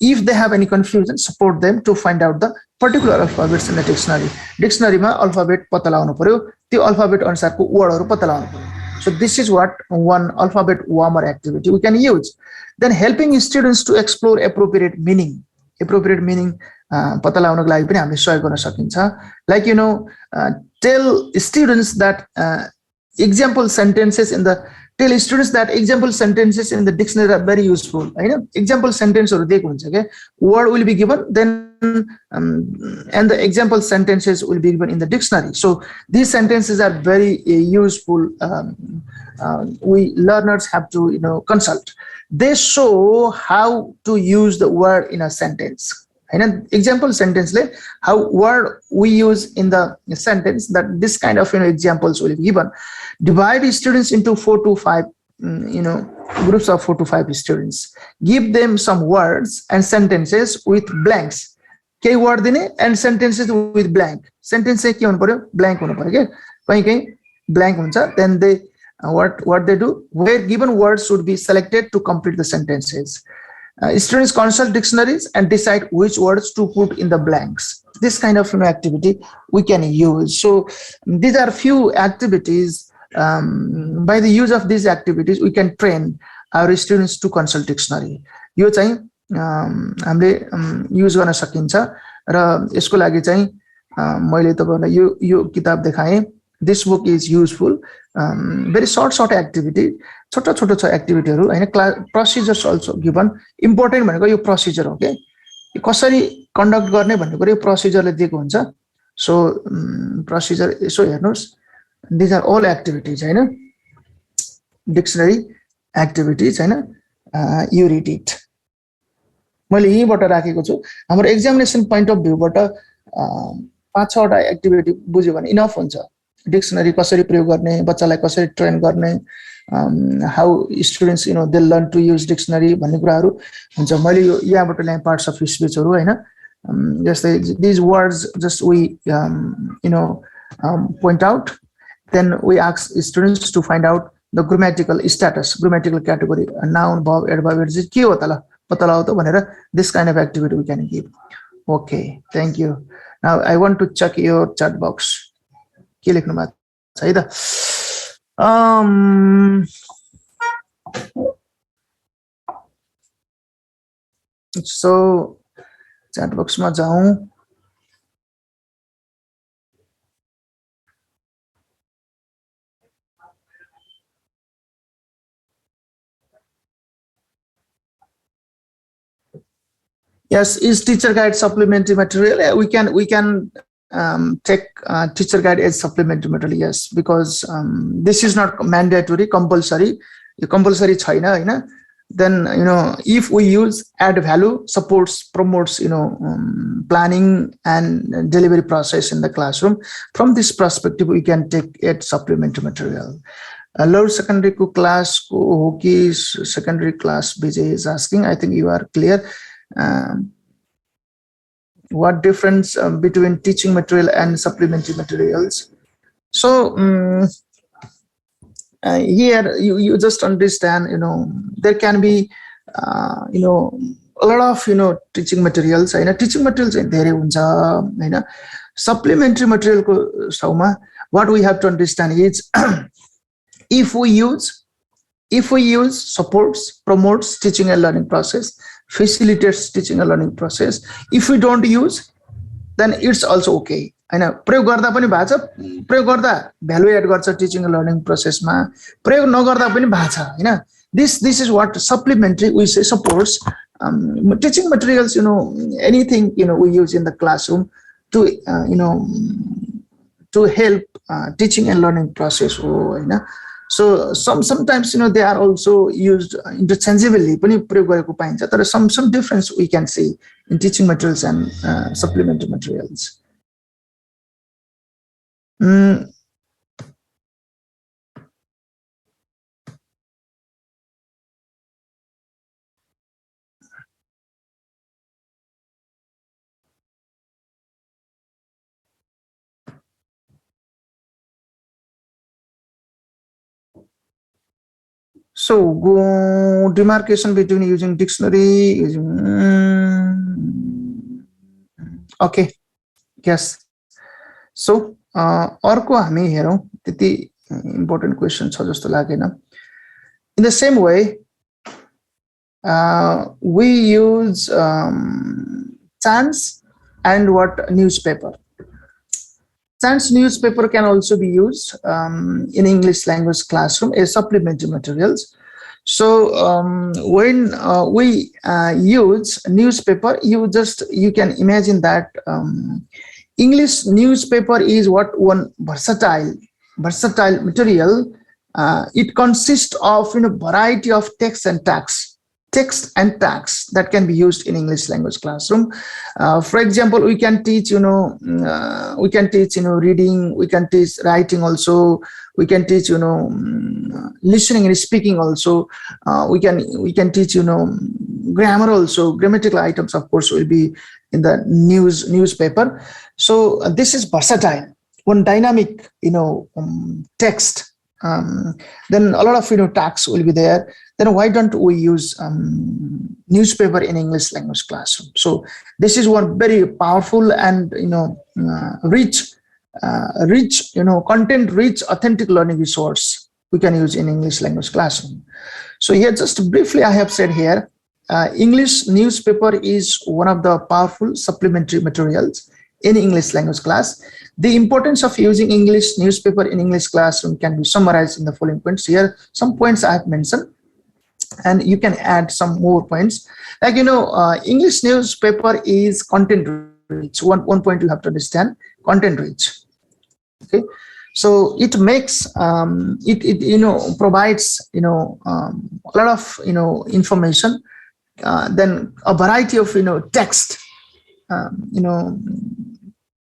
If they have any confusion, support them to find out the particular alphabets in the dictionary. Dictionary मा alphabet पत्ता लगाउनु पर्यो. त्यो alphabet अनुसारको वर्डहरु पत्ता लगाउनु पर्यो. So this is what one alphabet warmer activity we can use. Then helping students to explore appropriate meaning. पत्ता लगाउनको लागि पनि हामीले सहयोग गर्न सकिन्छ. Like tell students that example sentences in the dictionary are very useful. Example sentences दिएको हुन्छ के, word will be given, then and the example sentences will be given in the dictionary. So these sentences are very useful. We learners have to consult. They show how to use the word in a sentence. Example sentence like how word we use in the sentence, that this kind of examples will be given. Divide students into 4 to 5 groups of 4 to 5 students. Give them some words and sentences with blanks. K word dine and sentences with blank. Sentence ke hunu paryo, blank hunu paryo ke. Kahi blank huncha, then they what they do, where given words should be selected to complete the sentences. Students consult dictionaries and decide which words to put in the blanks. This kind of activity we can use. So these are few activities. By the use of these activities, we can train our students to consult dictionary. यो चाहिँ हामीले use गर्न सकिन्छ र यसको लागि चाहिँ मैले तपाईहरुलाई यो किताब देखाएँ. This book is useful. Very short activity. छोटो छ एक्टिभिटीहरु हैन. Procedures also given. इम्पोर्टेन्ट भनेको यो प्रोसिजर हो के, कसरी कन्डक्ट गर्ने भन्ने कुरा यो प्रोसिजरले दिएको हुन्छ. सो प्रोसिजर यसो हेर्नुस्. These are all activities हैन, डिक्सनरी एक्टिभिटीज हैन. You read it. मैले यहीबाट राखेको छु. हाम्रो एक्जामिनेसन पोइन्ट अफ भ्यूबाट 5-6 वटा एक्टिभिटी बुझ्यो भने इनफ हुन्छ. डिक्सनरी कसरी प्रयोग गर्ने, बच्चालाई कसरी ट्रेन गर्ने, how students they learn to use dictionary भन्ने कुराहरु हुन्छ. मैले यो यहाँबाट ल्याए पार्ट्स अफ स्पीचहरु हैन. जस्तै these words just we point out, then we ask students to find out the grammatical status, grammatical category, noun, verb, adverb, ke ho ta la pata lao ta bhanera, this kind of activity we can give. Okay, thank you. Now I want to check your chat box. Ke lekhnu bhako छ है त? So chat box ma जाऊं. Yes, is teacher guide supplementary material? We can take teacher guide as supplementary material. Yes, because this is not mandatory, compulsory. Compulsory China, you know. Then if we use add value, supports, promotes planning and delivery process in the classroom. From this perspective, we can take it supplementary material. Lower secondary class, secondary class Vijay is asking. I think you are clear. What difference between teaching material and supplementary materials? So here you just understand, there can be a lot of teaching materials. Teaching materials धेरै हुन्छ. Supplementary material ko sauma, what we have to understand is if we use supports, promotes teaching and learning process, facilitates teaching and learning process. If we don't use, then it's also okay. प्रयोग गर्दा पनि भएको छ, प्रयोग गर्दा value add गर्छ teaching end learning प्रोसेसमा, प्रयोग नगर्दा पनि भएको छ हैन. This is what supplementary we say supports teaching materials. Anything we use in the classroom to to help teaching and learning process. So sometimes they are also used interchangeably. Some difference we can see in teaching materials and supplementary materials. So go demarcation between using dictionary, okay, yes. So अर्को हामी हेरौं, त्यति important question छ जस्तो लागेन. In the same way, we use chance and what newspaper. Chance newspaper can also be used in English language classroom as supplementary materials. So when we use newspaper, you can imagine that English newspaper is what one versatile material. It consists of variety of text and tags that can be used in English language classroom. For example, we can teach reading, we can teach writing also, we can teach listening and speaking also, we can teach grammar also. Grammatical items of course will be in the newspaper. So this is versatile, one dynamic text. Then a lot of tags will be there. Then why don't we use newspaper in English language classroom? So this is one very powerful and rich, content-rich, authentic learning resource we can use in English language classroom. So here, just briefly, I have said here, English newspaper is one of the powerful supplementary materials in English language class. The importance of using English newspaper in English classroom can be summarized in the following points. Here, some points I have mentioned, and you can add some more points. Like, English newspaper is content rich. One point you have to understand, content rich. Okay, so it makes it provides a lot of information. Then a variety of text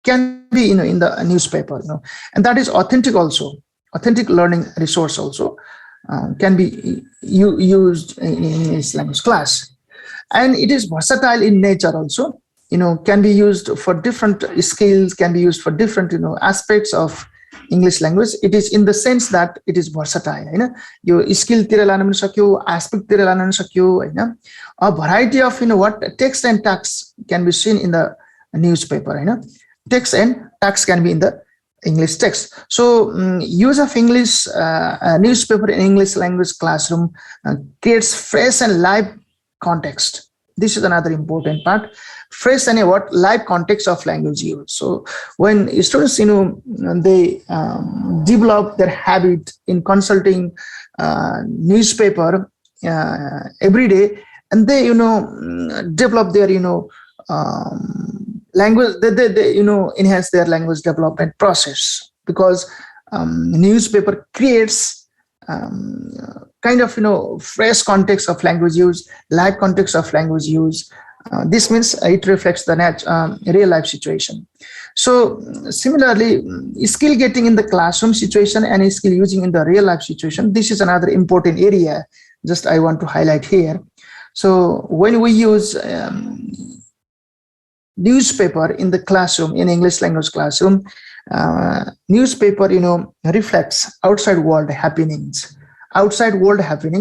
can be in the newspaper, and that is authentic also. Authentic learning resource also can be used in English language class, and it is versatile in nature also. Can be used for different skills, can be used for different aspects of English language. It is in the sense that it is versatile. You skill तिर लान पनि सक्यो, aspect तिर लान पनि सक्यो. A variety of what text and text can be seen in the newspaper. Text and text can be in the English text. So use of English newspaper in English language classroom creates fresh and live context. This is another important part. Fresh and live context of language use. So when students they develop their habit in consulting newspaper every day, and they develop their language, they enhance their language development process, because newspaper creates kind of fresh context of language use, live context of language use. This means it reflects the real life situation. So similarly, skill getting in the classroom situation and skill using in the real life situation, this is another important area just I want to highlight here. So when we use newspaper in the classroom, in English language classroom, newspaper reflects outside world happenings,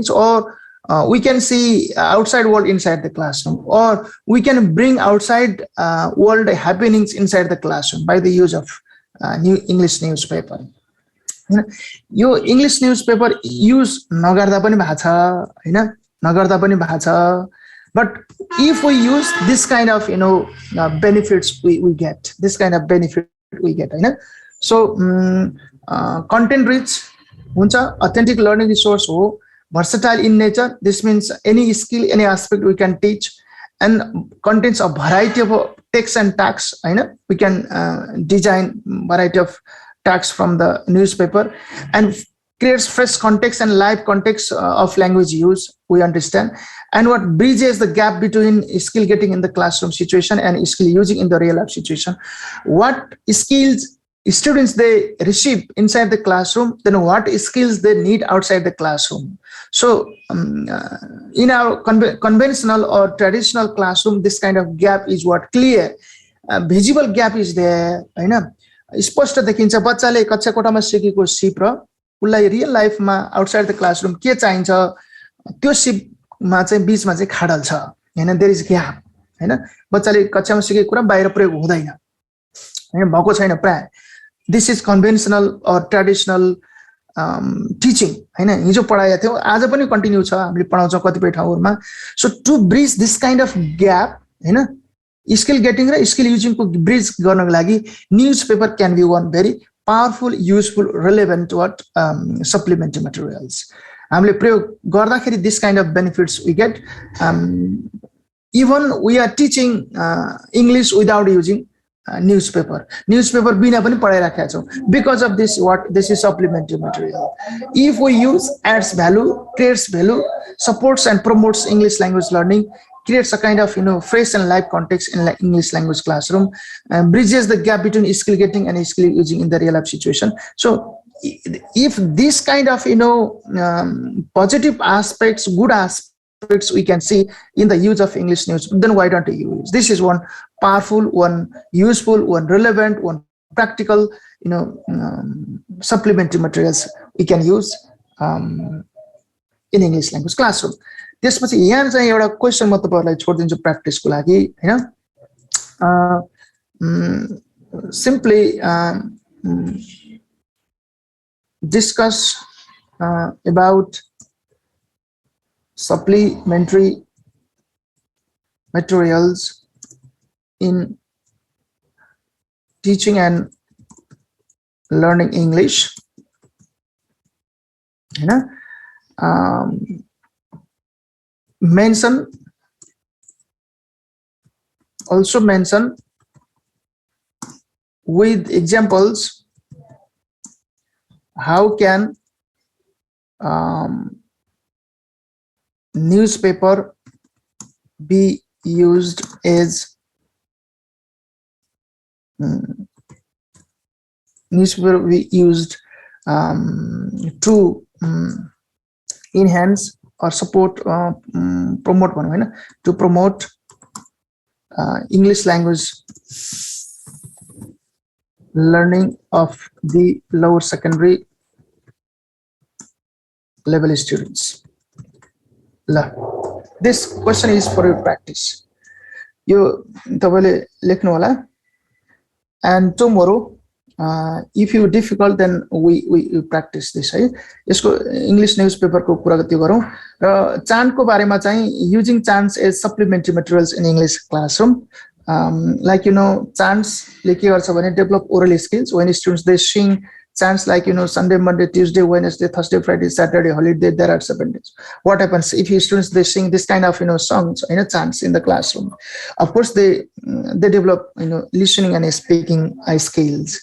or we can see outside world inside the classroom, or we can bring outside world happenings inside the classroom by the use of English newspaper. Yo English newspaper use नगर्दा पनि भएको छ, but if we use this kind of benefits we get, So content rich हुन्छ, authentic learning resource हो, versatile in nature. This means any skill, any aspect we can teach, and contains a variety of text and tags. We can design variety of tags from the newspaper, and creates fresh context and live context of language use, we understand, and what bridges the gap between skill getting in the classroom situation and skill using in the real life situation. What skills students they receive inside the classroom, then what skills they need outside the classroom. So in our conventional or traditional classroom, this kind of gap is what clear, visible gap is there. स्पष्ट देखिन्छ बच्चाले कक्षा कोठामा सिकेको SIP र उलाई real लाइफमा outside the classroom के चाहिन्छ त्यो सिपमा चाहिँ बीचमा चाहिँ खाडल छ, देयर इज ग्याप. बच्चाले कक्षामा सिकेको कुरा बाहिर प्रयोग हुँदैन, भएको छैन प्राय. दिस इज कन्भेन्सनल और ट्रेडिसनल टिचिङ. हिजो पढाएको थियो, आज पनि कन्टिन्यू छ, हामीले पढाउँछौँ कतिपय ठाउँहरुमा. So to bridge this kind of gap, skill getting र skill using को ब्रिज गर्नको लागि newspaper can be one very powerful, useful, relevant supplementary materials. हामीले प्रयोग गर्दाखेरि this kind of benefits we get. Even we are teaching English without using newspaper बिना पनि पढाइराखेका छौं. Because of this, this is supplementary material. If we use, adds value, creates value, supports and promotes English language learning, creates a kind of fresh and live context in English language classroom, bridges the gap between skill getting and skill using in the real life situation. So if this kind of positive aspects, good aspects we can see in the use of English news, then why don't you use? This is one powerful, one useful, one relevant, one practical supplementary materials we can use in English language classroom. त्यसपछि यहाँ चाहिँ एउटा question म तपाईहरुलाई छोड्दिन्छु प्र्याक्टिसको लागि, simply discuss about supplementary materials in teaching and learning English. Also mention with examples how can newspaper be used as to enhance or support, promote to promote English language learning of the lower secondary level students. This question is for your practice. You tabale lekhnu hola. And tomorrow, if you difficult, then we practice this. Right? English newspaper ko pura gati garau. Chant ko bare ma chahi using chants as supplementary materials in English classroom. Like chants like develop oral skills when students they sing chants like Sunday, Monday, Tuesday, Wednesday, Thursday, Friday, Saturday, holiday. There are 7 days. What happens if students they sing this kind of songs chants in the classroom? Of course they develop listening and speaking skills.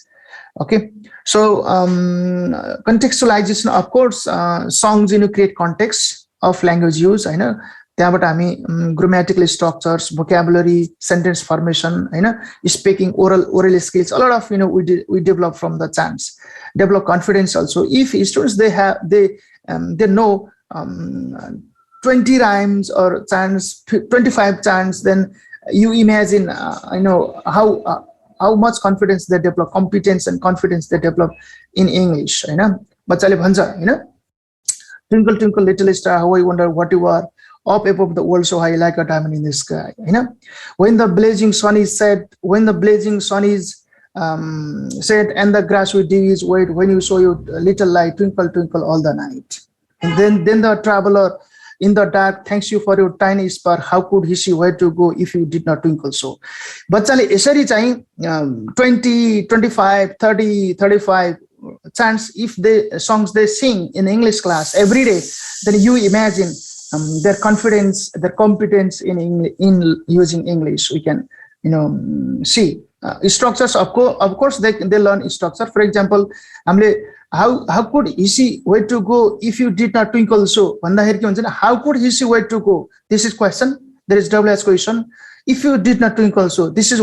Okay, so contextualization, of course, songs create context of language use. I know त्यहाँबाट हामी grammatical structures, vocabulary, sentence formation, speaking, oral skills, a lot of we develop from the chants. Develop confidence also. If students they know 20 rhymes or chants, 25 chants, then you imagine how much confidence they develop, competence and confidence they develop in English. बच्चाले भन्छ twinkle twinkle little star, how I wonder what you are, up above the world so high like a diamond in the sky. When the blazing sun is set, set and the grass will dig its weight, when you saw your little light twinkle twinkle all the night. And then the traveler in the dark thanks you for your tiny spark, how could he see where to go if you did not twinkle so. बच्चाले यसरी चाहिँ 20, 25, 30, 35 chants, if the songs they sing in English class every day, then you imagine their confidence, their competence in using English. We can see structures. Of course they learn structure. For example, how could he see where to go if you did not twinkle so? How could he see where to go? This is question. There is double S question. If you did not twinkle so, this is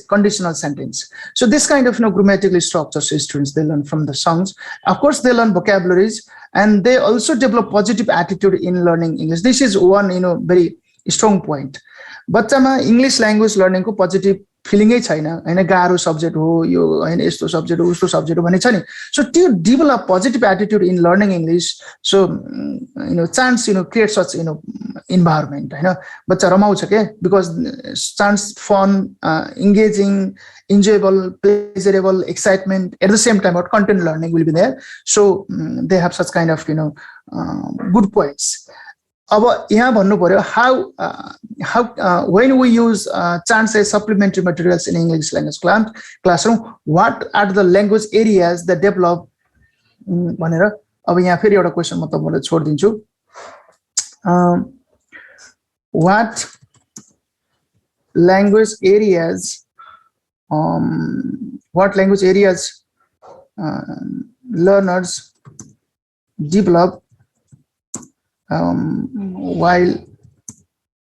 conditional sentence. So this kind of grammatical structures students they learn from the songs. Of course they learn vocabularies and they also develop positive attitude in learning English. This is one very strong point. बच्चामा English language learning को positive feeling छैन गाह्रो subject हो यो यस्तो subject हो उस्तो subject हो भन्ने छ नि. So to develop positive attitude in learning English, so chants create such environment. बच्चा रमाउँछ के, because chants fun, engaging, enjoyable, pleasurable, excitement at the same time. What content learning will be there. So they have such kind of good points. अब यहाँ भन्नु पर्यो how when we use chants as supplementary materials in English language classroom, what are the language areas that develop भनेर अब यहाँ फेरि एउटा question म तपाईलाई छोड्दिन्छु. What language areas learners develop while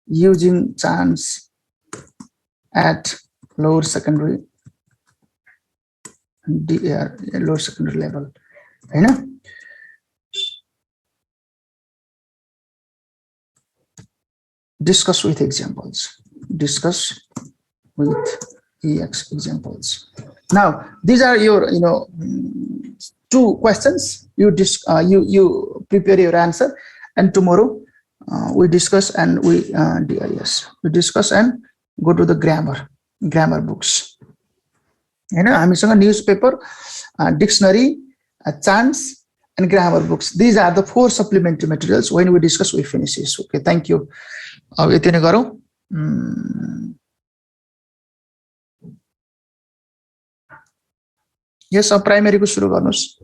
using chants at lower secondary level. Discuss with examples. Now these are your 2 questions. You prepare your answer. And tomorrow we discuss and we discuss and go to the grammar books. हामीसँग newspaper, dictionary, chants and grammar books. These are the 4 supplementary materials. When we discuss, we finish this. Okay, thank you. अब यति नै गरौँ. Yes, अब primary को सुरु गर्नुस्.